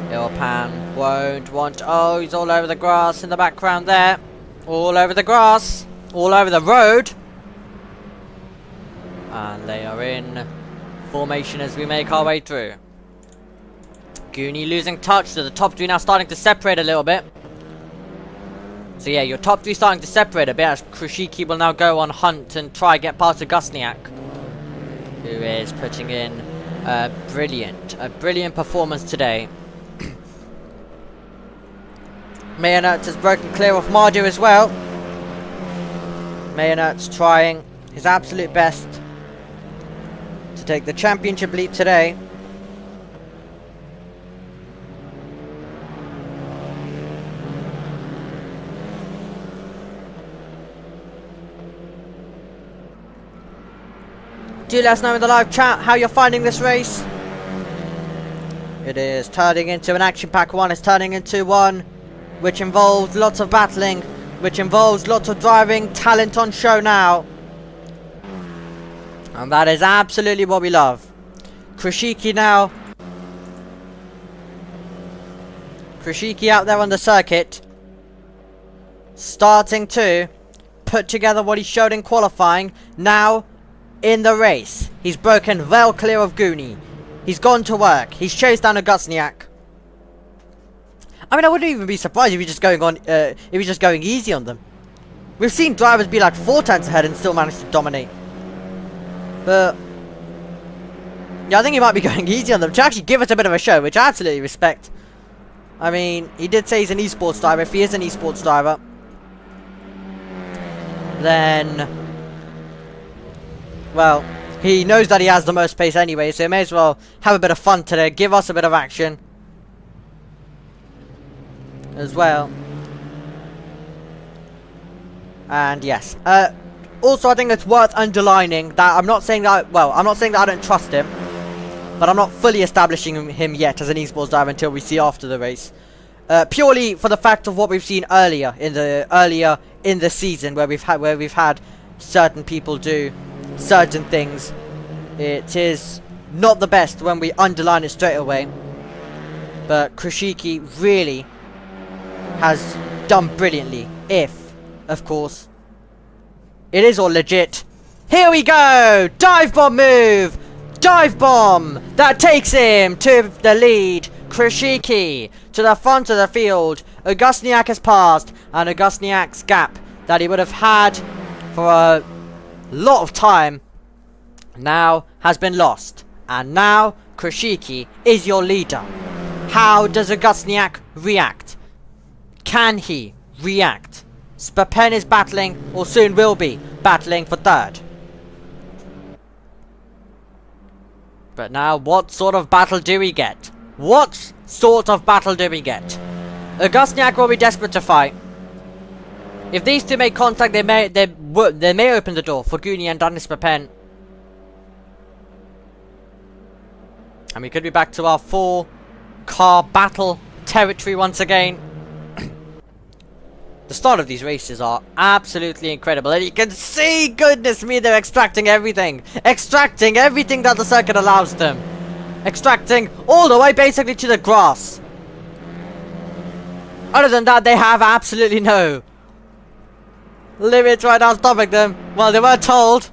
Ilpan won't want... Oh, he's all over the grass in the background there. All over the grass. All over the road. And they are in formation as we make our way through. Goonie losing touch, so the top three now starting to separate a little bit. So yeah, your top three starting to separate a bit as Krishiki will now go on hunt and try get past Augustniak, who is putting in a brilliant performance today. Mayonet has broken clear of Mardu as well. Mayonet's trying his absolute best to take the championship lead today. Do let us know in the live chat how you're finding this race. It is turning into an action-packed one. It's turning into one which involves lots of battling, which involves lots of driving, talent on show now. And that is absolutely what we love. Krishiki now. Krishiki out there on the circuit. Starting to put together what he showed in qualifying. Now in the race. He's broken well clear of Goonie. He's gone to work. He's chased down a Gusniak. I mean, I wouldn't even be surprised if he's just going easy on them. We've seen drivers be like 4 tenths ahead and still manage to dominate. But yeah, I think he might be going easy on them to actually give us a bit of a show, which I absolutely respect. I mean, he did say he's an esports driver. If he is an esports driver, then, well, he knows that he has the most pace anyway, so he may as well have a bit of fun today, give us a bit of action as well. And yes, also I think it's worth underlining that I'm not saying that, well, I'm not saying that I don't trust him, but I'm not fully establishing him yet as an esports driver until we see after the race. Purely for the fact of what we've seen earlier in the season, where we've had certain people do certain things. It is not the best when we underline it straight away, but Krishiki really has done brilliantly, if, of course, it is all legit. Here we go! Dive bomb move! Dive bomb! That takes him to the lead. Krishiki to the front of the field. Augustniak has passed, and Augustniak's gap that he would have had for a lot of time now has been lost. And now Krishiki is your leader. How does Augustniak react? Can he react? Spapen is battling, or soon will be battling for third. But now, what sort of battle do we get? What sort of battle do we get? Augustniak will be desperate to fight. If these two make contact, they may open the door for Goonie and Dennis Spapen. And we could be back to our 4-car battle territory once again. The start of these races are absolutely incredible, and you can see, goodness me, they're extracting everything. Extracting everything that the circuit allows them. Extracting all the way basically to the grass. Other than that, they have absolutely no limits right now stopping them. Well, they were told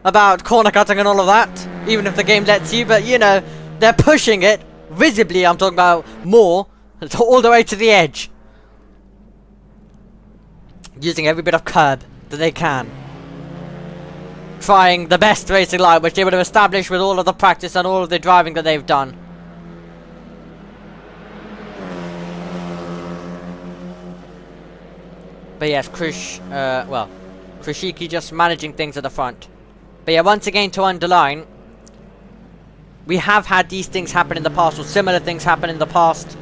about corner cutting and all of that, even if the game lets you, but you know, they're pushing it visibly. I'm talking about more, all the way to the edge, using every bit of curb that they can, trying the best racing line which they would have established with all of the practice and all of the driving that they've done. But yes, Krishiki just managing things at the front. But yeah, once again, to underline, we have had these things happen in the past, or similar things happen in the past,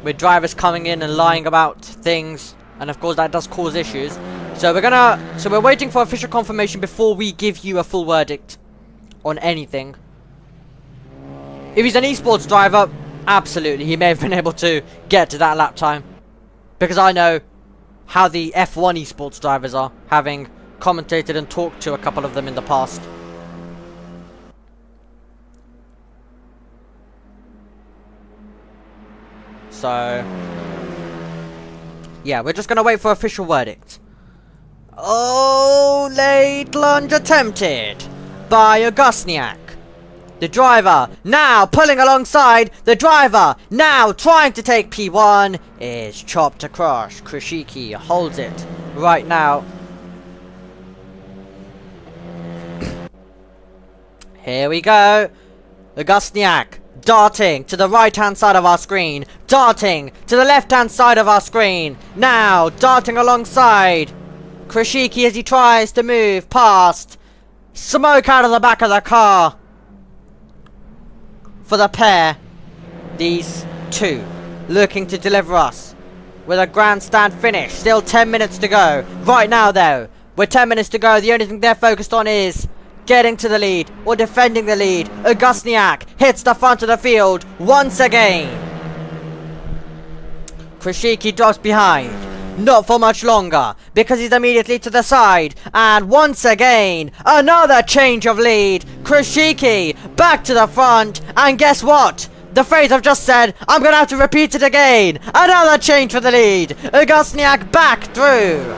with drivers coming in and lying about things, and of course that does cause issues. So we're waiting for official confirmation before we give you a full verdict on anything. If he's an esports driver, absolutely, he may have been able to get to that lap time, because I know how the F1 esports drivers are, having commentated and talked to a couple of them in the past. So yeah, we're just gonna wait for official verdict. Oh, late lunge attempted by Augustniak. The driver now pulling alongside. The driver now trying to take P1 is chopped across. Krishiki holds it right now. Here we go. Augustniak darting to the right hand side of our screen, darting to the left hand side of our screen, now darting alongside Krishiki as he tries to move past. Smoke out of the back of the car for the pair. These two looking to deliver us with a grandstand finish. Still 10 minutes to go. Right now though, with 10 minutes to go, the only thing they're focused on is getting to the lead or defending the lead. Augustniak hits the front of the field once again. Krishiki drops behind. Not for much longer, because he's immediately to the side. And once again, another change of lead. Krishiki back to the front. And guess what? The phrase I've just said, I'm going to have to repeat it again. Another change for the lead. Augustniak back through.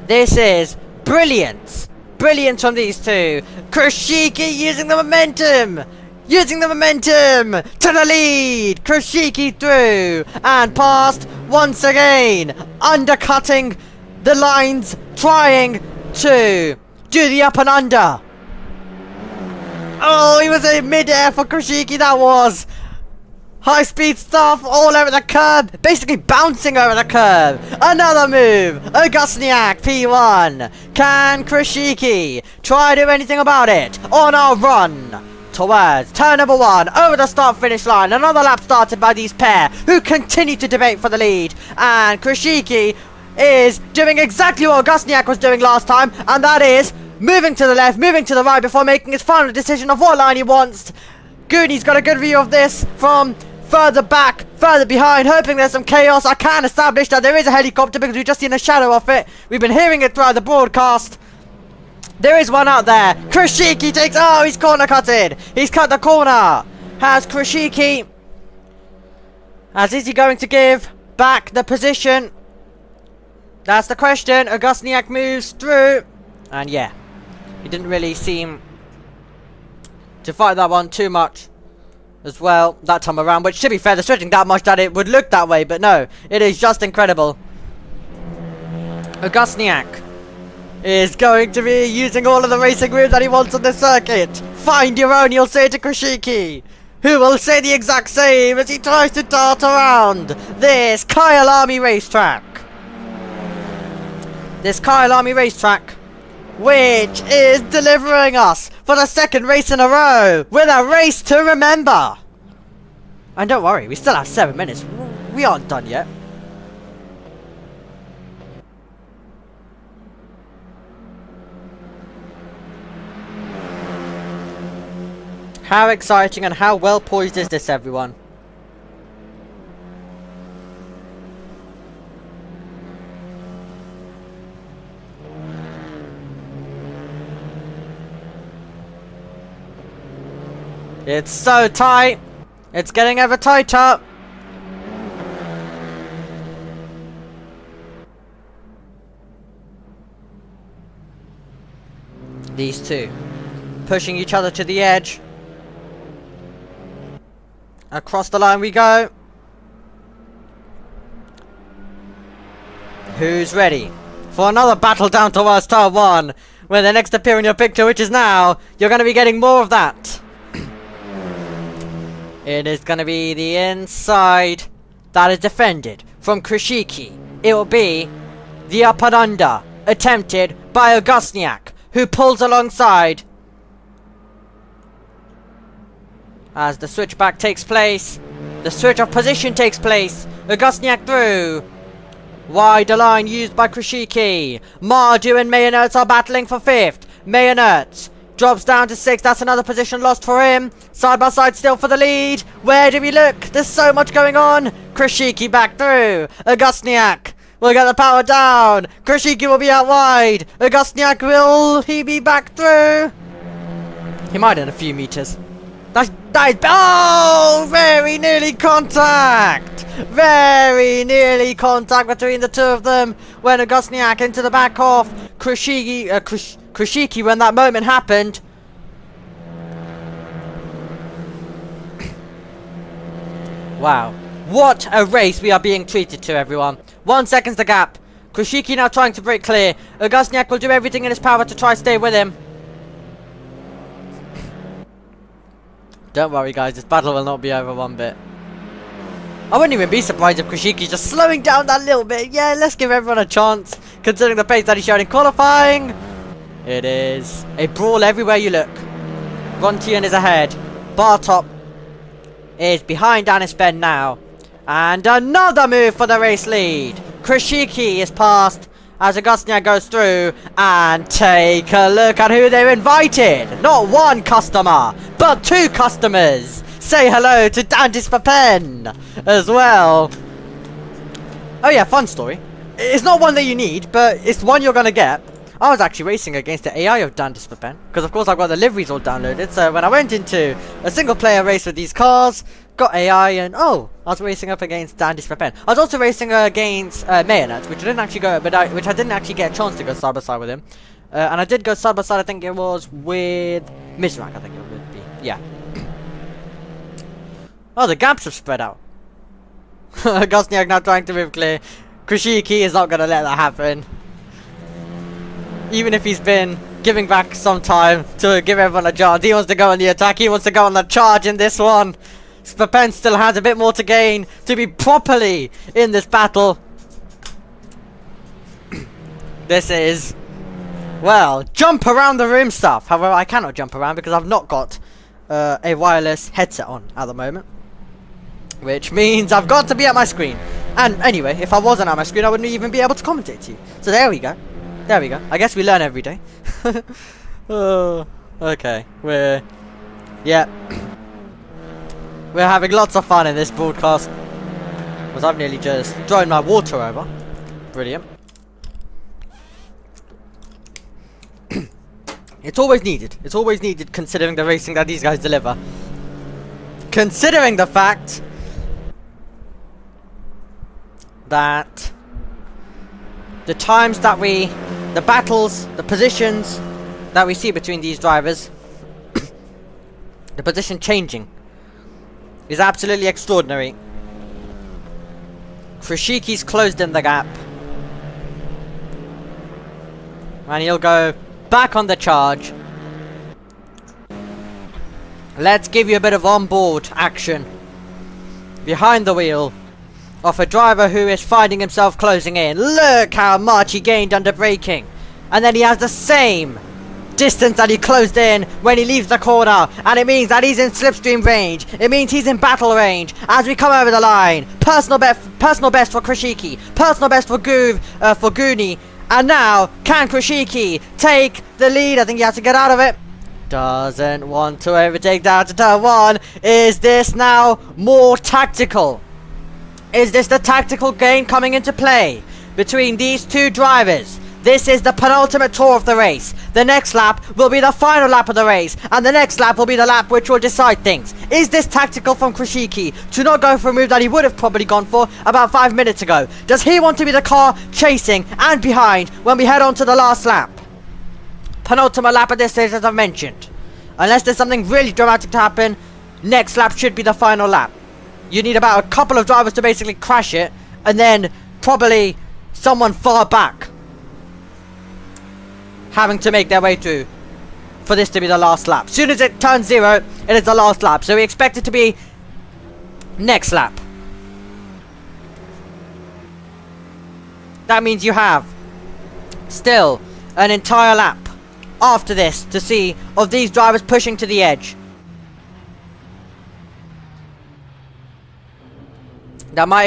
This is brilliant. Brilliant from these two. Krishiki using the momentum. Using the momentum to the lead. Krishiki through and past once again. Undercutting the lines. Trying to do the up and under. Oh, he was in mid-air for Krishiki, that was. High-speed stuff all over the curb. Basically bouncing over the curb. Another move. Augustniak, P1. Can Krishiki try to do anything about it on our run towards turn number 1 over the start-finish line? Another lap started by these pair who continue to debate for the lead. And Krishiki is doing exactly what Augustniak was doing last time, and that is moving to the left, moving to the right before making his final decision of what line he wants. Goonie's got a good view of this from further back, further behind, hoping there's some chaos. I can establish that there is a helicopter because we've just seen a shadow of it. We've been hearing it throughout the broadcast. There is one out there. Krishiki takes... Oh, he's corner cutted. He's cut the corner. Has Krishiki... Is he going to give back the position? That's the question. Augustniak moves through. And yeah, he didn't really seem to fight that one too much as well that time around, which to be fair, they're stretching that much that it would look that way, but no, it is just incredible. Augustniak is going to be using all of the racing moves that he wants on this circuit. Find your own, you'll say to Krishiki, who will say the exact same as he tries to dart around this Kyalami racetrack. This Kyalami racetrack, which is delivering us for the second race in a row with a race to remember. And don't worry, we still have 7 minutes. We aren't done yet. How exciting and how well poised is this, everyone? It's so tight. It's getting ever tighter. These two pushing each other to the edge. Across the line we go. Who's ready for another battle down towards turn 1, where the next appear in your picture, which is now, you're going to be getting more of that. It is going to be the inside that is defended from Krishiki. It will be the up and under attempted by Augustniak, who pulls alongside as the switchback takes place. The switch of position takes place. Augustniak through. Wider line used by Krishiki. Mardu and Mayonertz are battling for 5th. Mayonertz drops down to 6th. That's another position lost for him. Side by side still for the lead. Where do we look? There's so much going on. Krishiki back through. Augustniak will get the power down. Krishiki will be out wide. Augustniak, will he be back through? He might in a few meters. That is, oh, very nearly contact. Very nearly contact between the two of them when Augustniak into the back of Krishiki when that moment happened. Wow, what a race we are being treated to, everyone. 1 second's the gap. Krishiki now trying to break clear. Augustniak will do everything in his power to try stay with him. Don't worry guys, this battle will not be over one bit. I wouldn't even be surprised if Krishiki just slowing down that little bit. Yeah, let's give everyone a chance, considering the pace that he showed in qualifying. It is a brawl everywhere you look. Rontian is ahead. Bartop is behind Dennis Ben now. And another move for the race lead. Krishiki is passed as Augustnia goes through. And take a look at who they've invited. Not one customer, but two customers. Say hello to Dandis Papen as well. Oh yeah, fun story. It's not one that you need, but it's one you're gonna get. I was actually racing against the AI of Dandis Papen, because of course I've got the liveries all downloaded. So when I went into a single player race with these cars, got AI, and oh, I was racing up against Dandis Papen. I was also racing against Mayonet, which I didn't actually go, which I didn't actually get a chance to go side by side with him. And I did go side by side. I think it was with Mizrak. I think it would be. Yeah. Oh, the gaps have spread out. Gosniak now trying to move clear. Krishiki is not going to let that happen. Even if he's been giving back some time to give everyone a chance. He wants to go on the attack. He wants to go on the charge in this one. Spapen still has a bit more to gain to be properly in this battle. This is, well, jump around the room stuff. However, I cannot jump around because I've not got a wireless headset on at the moment. Which means I've got to be at my screen. And anyway, if I wasn't at my screen, I wouldn't even be able to commentate to you. So there we go. There we go. I guess we learn every day. Oh, okay. We're having lots of fun in this broadcast. Because I've nearly just thrown my water over. Brilliant. It's always needed. It's always needed considering the racing that these guys deliver. Considering the fact that the times that the battles, the positions that we see between these drivers, the position changing is absolutely extraordinary. Krishiki's closed in the gap. And he'll go back on the charge. Let's give you a bit of onboard action behind the wheel of a driver who is finding himself closing in. Look how much he gained under braking. And then he has the same distance that he closed in when he leaves the corner. And it means that he's in slipstream range. It means he's in battle range as we come over the line. Personal best for Krishiki. Personal best for Goonie. And now, can Krishiki take the lead? I think he has to get out of it. Doesn't want to overtake down to turn one. Is this now more tactical? Is this the tactical game coming into play between these two drivers? This is the penultimate tour of the race. The next lap will be the final lap of the race. And the next lap will be the lap which will decide things. Is this tactical from Krishiki to not go for a move that he would have probably gone for about 5 minutes ago? Does he want to be the car chasing and behind when we head on to the last lap? Penultimate lap at this stage, as I've mentioned. Unless there's something really dramatic to happen, next lap should be the final lap. You need about a couple of drivers to basically crash it, and then probably someone far back having to make their way through for this to be the last lap. Soon as it turns 0, it is the last lap. So we expect it to be next lap. That means you have still an entire lap after this to see of these drivers pushing to the edge. That might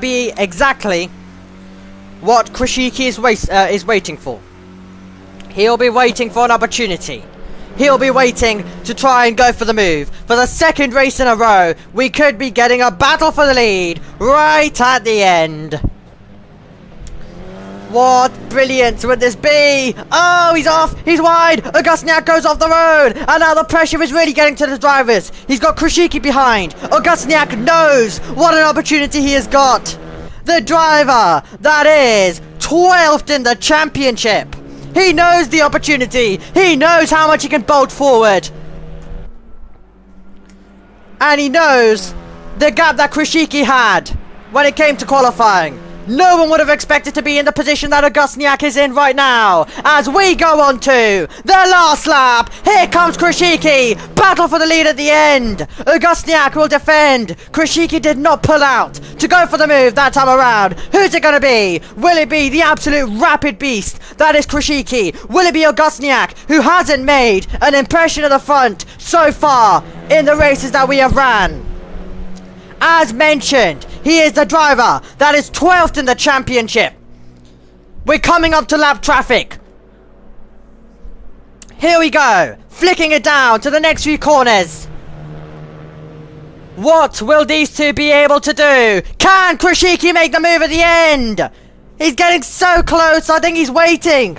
be exactly what Krishiki is waiting for. He'll be waiting for an opportunity. He'll be waiting to try and go for the move. For the second race in a row, we could be getting a battle for the lead right at the end. What brilliance would this be? Oh, he's off. He's wide. Augustniak goes off the road. And now the pressure is really getting to the drivers. He's got Krishiki behind. Augustniak knows what an opportunity he has got. The driver that is 12th in the championship. He knows the opportunity. He knows how much he can bolt forward. And he knows the gap that Krishiki had when it came to qualifying. No one would have expected to be in the position that Augustniak is in right now. As we go on to the last lap, here comes Krishiki. Battle for the lead at the end. Augustniak will defend. Krishiki did not pull out to go for the move that time around. Who's it going to be? Will it be the absolute rapid beast that is Krishiki? Will it be Augustniak, who hasn't made an impression at the front so far in the races that we have ran? As mentioned, he is the driver that is 12th in the championship. We're coming up to lap traffic. Here we go, flicking it down to the next few corners. What will these two be able to do? Can Krishiki make the move at the end? He's getting so close, I think he's waiting.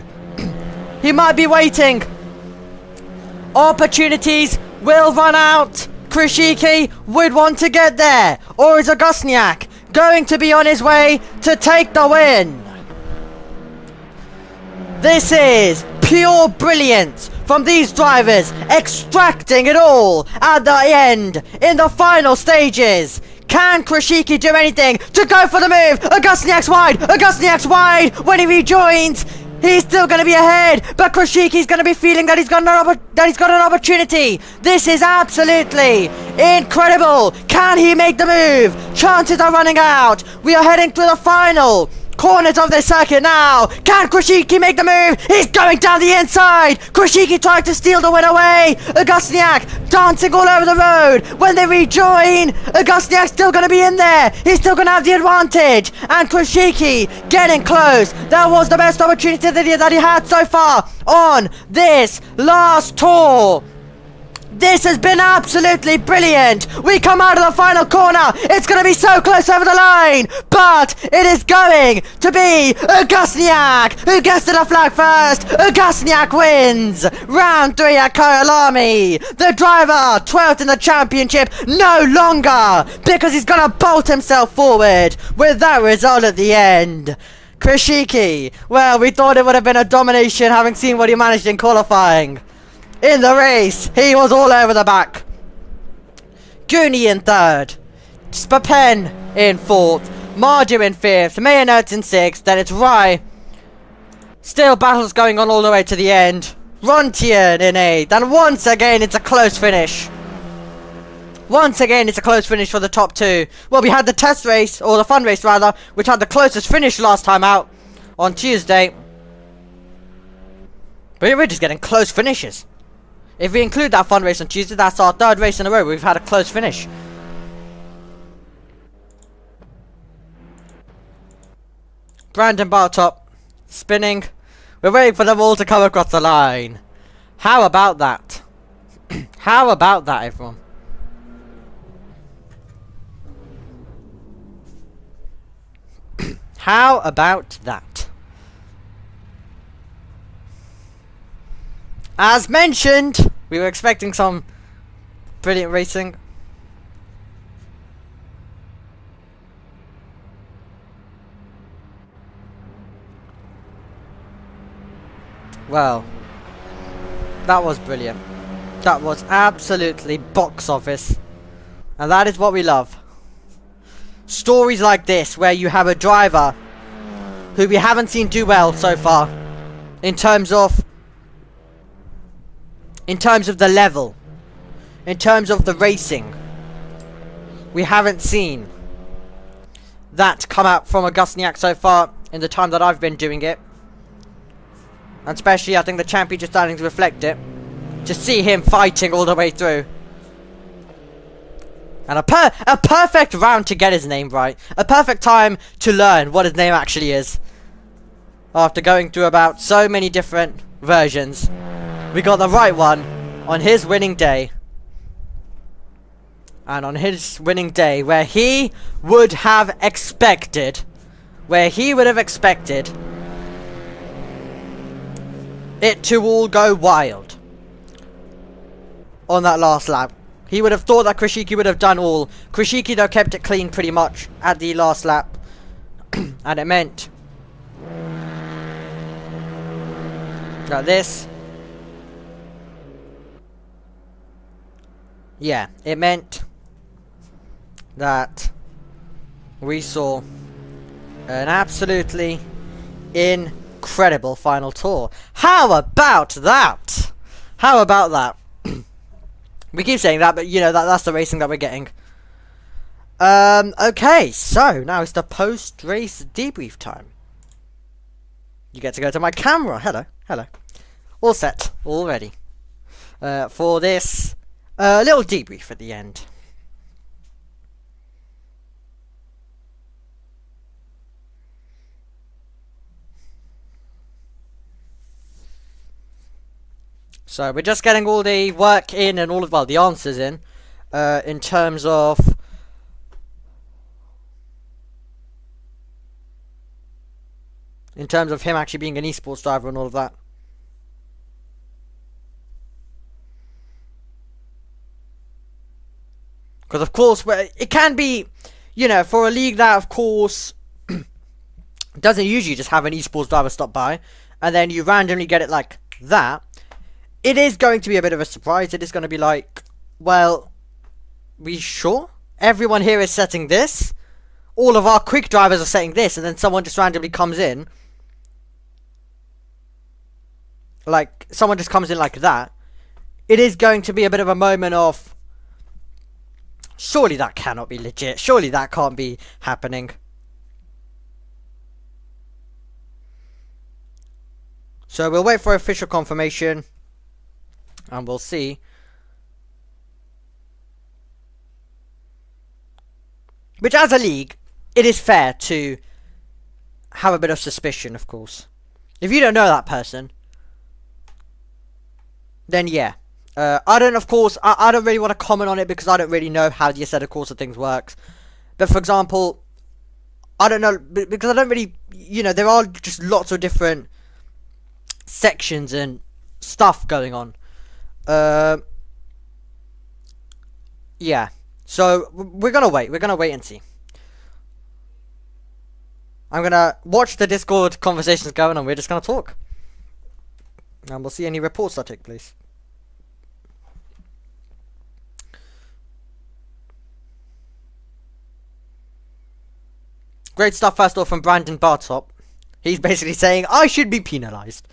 He might be waiting. Opportunities will run out. Krishiki would want to get there. Or is Augustniak going to be on his way to take the win? This is pure brilliance from these drivers, extracting it all at the end, in the final stages. Can Krishiki do anything to go for the move? Augustniak's wide! Augustniak's wide! When he rejoins, he's still going to be ahead, but Krishiki's going to be feeling that he's got an opportunity. This is absolutely incredible. Can he make the move? Chances are running out. We are heading to the final corners of the circuit now. Can Krishiki make the move? He's going down the inside. Krishiki tried to steal the win away. Augustniak dancing all over the road. When they rejoin, Augustniak's still going to be in there. He's still going to have the advantage. And Krishiki getting close. That was the best opportunity that he had so far on this last tour. This has been absolutely brilliant. We come out of the final corner. It's going to be so close over the line. But it is going to be Augustniak who gets to the flag first. Augustniak wins round 3 at Kyalami. The driver, 12th in the championship, no longer, because he's going to bolt himself forward with that result at the end. Krishiki, well, we thought it would have been a domination having seen what he managed in qualifying. In the race, he was all over the back. Goonie in 3rd. Spapen in 4th. Mardu in 5th. Mayonnaise in 6th. Then it's Rai. Still battles going on all the way to the end. Rontian in 8th. And once again, it's a close finish. Once again, it's a close finish for the top 2. Well, we had the test race, or the fun race rather, which had the closest finish last time out on Tuesday. But we're just getting close finishes. If we include that fun race on Tuesday, that's our 3rd race in a row we've had a close finish. Brandon Bartop spinning. We're waiting for them all to come across the line. How about that? How about that, everyone? How about that? As mentioned, we were expecting some brilliant racing. Well, that was brilliant. That was absolutely box office. And that is what we love. Stories like this, where you have a driver who we haven't seen do well so far in terms of the level, in terms of the racing. We haven't seen that come out from Augustniak so far in the time that I've been doing it. And especially I think the championship standings reflect it. To see him fighting all the way through. And a perfect round to get his name right. A perfect time to learn what his name actually is. After going through about so many different versions, we got the right one on his winning day. And on his winning day, where he would have expected it to all go wild on that last lap. He would have thought that Krishiki would have done all. Krishiki though kept it clean pretty much at the last lap. And it meant that this, yeah, it meant that we saw An absolutely incredible final tour. How about that? How about that? We keep saying that, but you know, that's the racing that we're getting. Okay, so now it's the post-race debrief time. You get to go to my camera. Hello, hello. All set, all ready. For this little debrief at the end. So we're just getting all the work in and all of, well, the answers in terms of him actually being an esports driver and all of that. Because of course, it can be, you know, for a league that of course doesn't usually just have an esports driver stop by, and then you randomly get it like that. It is going to be a bit of a surprise. It is going to be like, well, we sure? Everyone here is setting this. All of our quick drivers are setting this, and then someone just randomly comes in. Like, someone just comes in like that. It is going to be a bit of a moment of, surely that cannot be legit. Surely that can't be happening. So we'll wait for official confirmation. And we'll see. Which, as a league, it is fair to have a bit of suspicion, of course. If you don't know that person, then yeah. I don't, of course, I don't really want to comment on it because I don't really know how the Assetto Corsa things works. But for example, I don't know, because I don't really, you know, there are just lots of different sections and stuff going on. Yeah. So we're gonna wait. We're gonna wait and see. I'm gonna watch the Discord conversations going on. We're just gonna talk, and we'll see any reports that take place. Great stuff. First off, from Brandon Bartop. He's basically saying I should be penalised.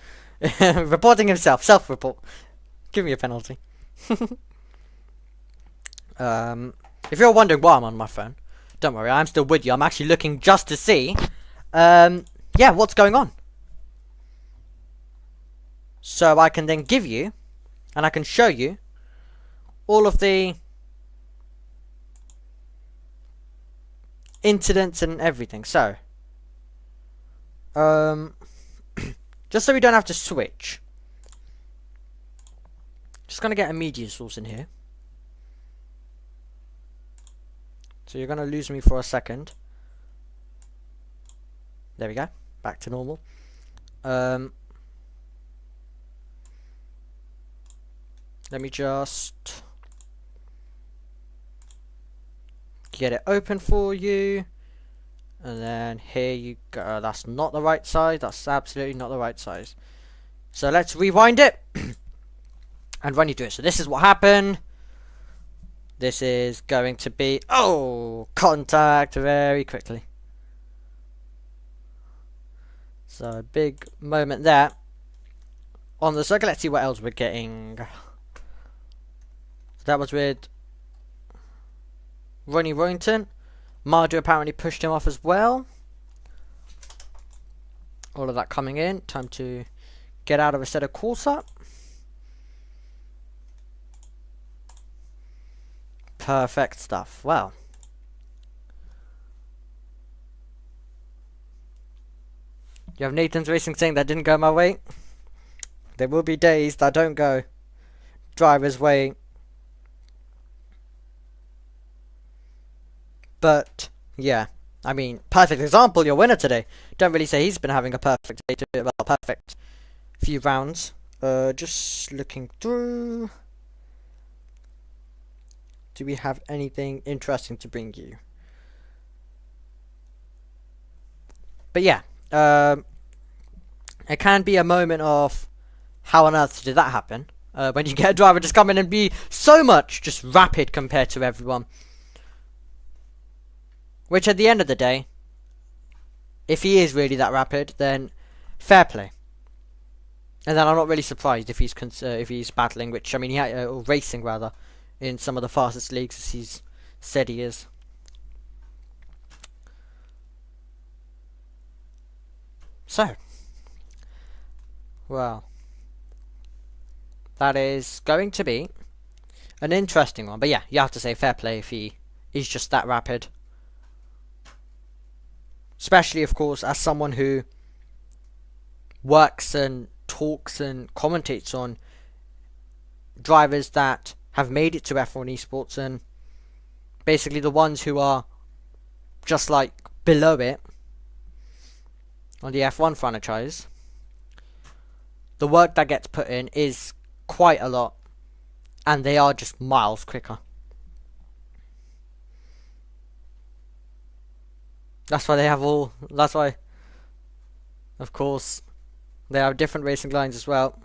Reporting himself. Self-report. Give me a penalty. If you're wondering why I'm on my phone, don't worry, I'm still with you. I'm actually looking just to see, yeah, what's going on. So I can then give you, and I can show you, all of the incidents and everything. So, just so we don't have to switch. Just gonna get a media source in here. So you're gonna lose me for a second. There we go. Back to normal. Let me just get it open for you. And then here you go. That's not the right size. That's absolutely not the right size. So let's rewind it. And run you through it. So this is what happened. This is going to be, oh, contact very quickly. So a big moment there on the circuit. Let's see what else we're getting. So that was with Ronnie Roynton. Marjo apparently pushed him off as well. All of that coming in. Time to get out of Assetto Corsa. Perfect stuff. Well, you have Nathan's Racing saying that didn't go my way. There will be days that don't go driver's way. But yeah, I mean, perfect example, your winner today. Don't really say he's been having a perfect day, well, perfect few rounds. Just looking through. Do we have anything interesting to bring you? But yeah, it can be a moment of how on earth did that happen? When you get a driver just come in and be so much just rapid compared to everyone. Which at the end of the day, if he is really that rapid, then fair play. And then I'm not really surprised if he's battling, which I mean, or racing rather, in some of the fastest leagues as he's said he is. So, well, that is going to be an interesting one. But yeah, you have to say fair play if he is just that rapid. Especially, of course, as someone who works and talks and commentates on drivers that have made it to F1 esports, and basically the ones who are just like below it on the F1 franchise. The work that gets put in is quite a lot, and they are just miles quicker. That's why they have all. That's why, of course, they have different racing lines as well,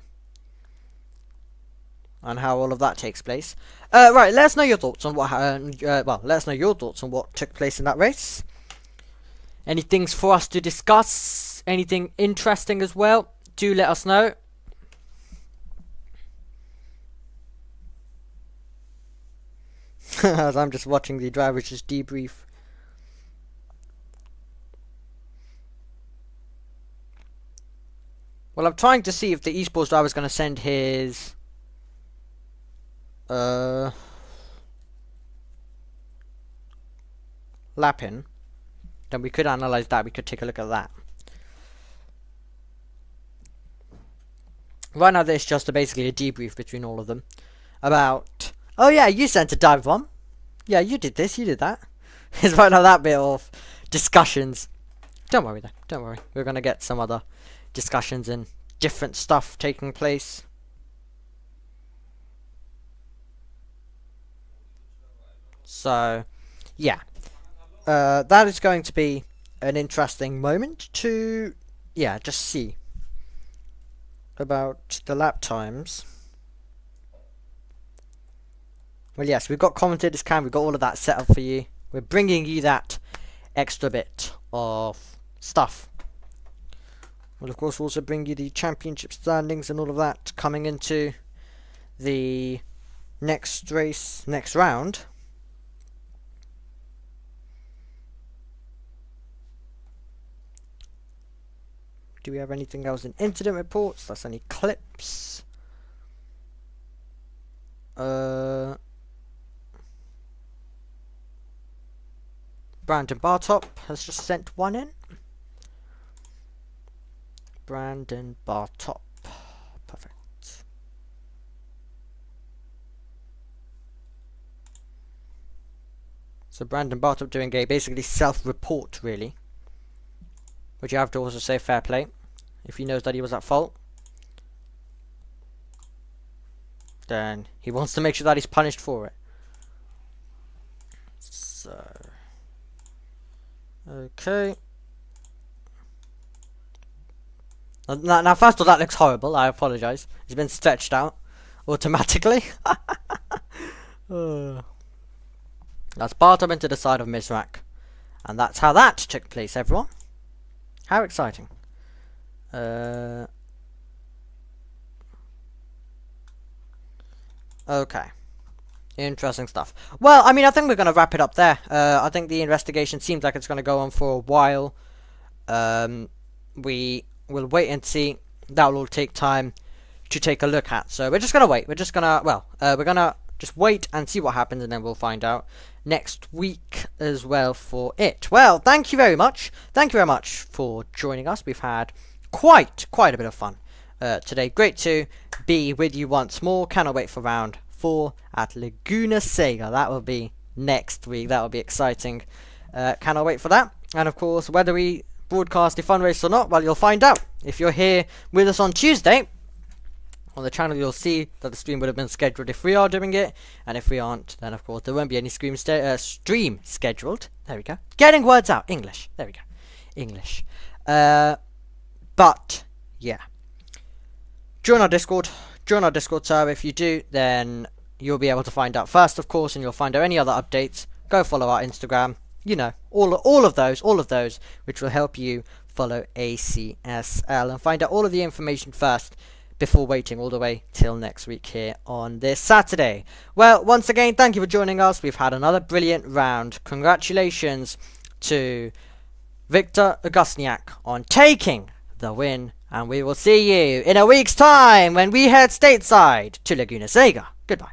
and how all of that takes place. Right, let us know your thoughts on what. Well, let us know your thoughts on what took place in that race. Any things for us to discuss? Anything interesting as well? Do let us know. As I'm just watching the drivers just debrief. Well, I'm trying to see if the esports driver is going to send his lap in. Then we could analyze that. We could take a look at that. Right now, there's just basically a debrief between all of them about. Oh yeah, you sent a dive bomb. Yeah, you did this. You did that. It's right now that bit of discussions. Don't worry though. Don't worry. We're gonna get some other discussions and different stuff taking place. So, yeah. That is going to be an interesting moment to, yeah, just see about the lap times. Well, yes, we've got commentators cam, we've got all of that set up for you. We're bringing you that extra bit of stuff. We'll, of course, also bring you the championship standings and all of that coming into the next race, next round. Do we have anything else in incident reports? That's any clips. Brandon Bartop has just sent one in. Brandon Bartop. Perfect. So Brandon Bartop doing a basically self-report, really. Which you have to also say fair play. If he knows that he was at fault, then he wants to make sure that he's punished for it. So, okay. Now, first of all, that looks horrible. I apologise. It's been stretched out automatically. That's Bartop into the side of Mizrak, and that's how that took place, everyone. How exciting. Okay. Interesting stuff. Well, I mean, I think we're going to wrap it up there. I think the investigation seems like it's going to go on for a while. We will wait and see. That will all take time to take a look at. So we're just going to wait. We're just going to, well, we're going to just wait and see what happens, and then we'll find out next week as well for it. Well, thank you very much. Thank you very much for joining us. We've had quite a bit of fun today. Great to be with you once more. Cannot wait for round 4 at Laguna Seca. That will be next week. That will be exciting. Cannot wait for that. And of course, whether we broadcast the fun race or not, well, you'll find out. If you're here with us on Tuesday on the channel, you'll see that the stream would have been scheduled if we are doing it, and if we aren't, then of course there won't be any stream scheduled. There we go. Getting words out. English. There we go. English. But yeah, join our Discord server. If you do, then you'll be able to find out first, of course, and you'll find out any other updates. Go follow our Instagram you know, all of those, which will help you follow ACSL and find out all of the information first before waiting all the way till next week here on this Saturday. Well, once again, thank you for joining us. We've had another brilliant round. Congratulations to Victor Augustiniak on taking the win, and we will see you in a week's time when we head stateside to Laguna Seca. Goodbye.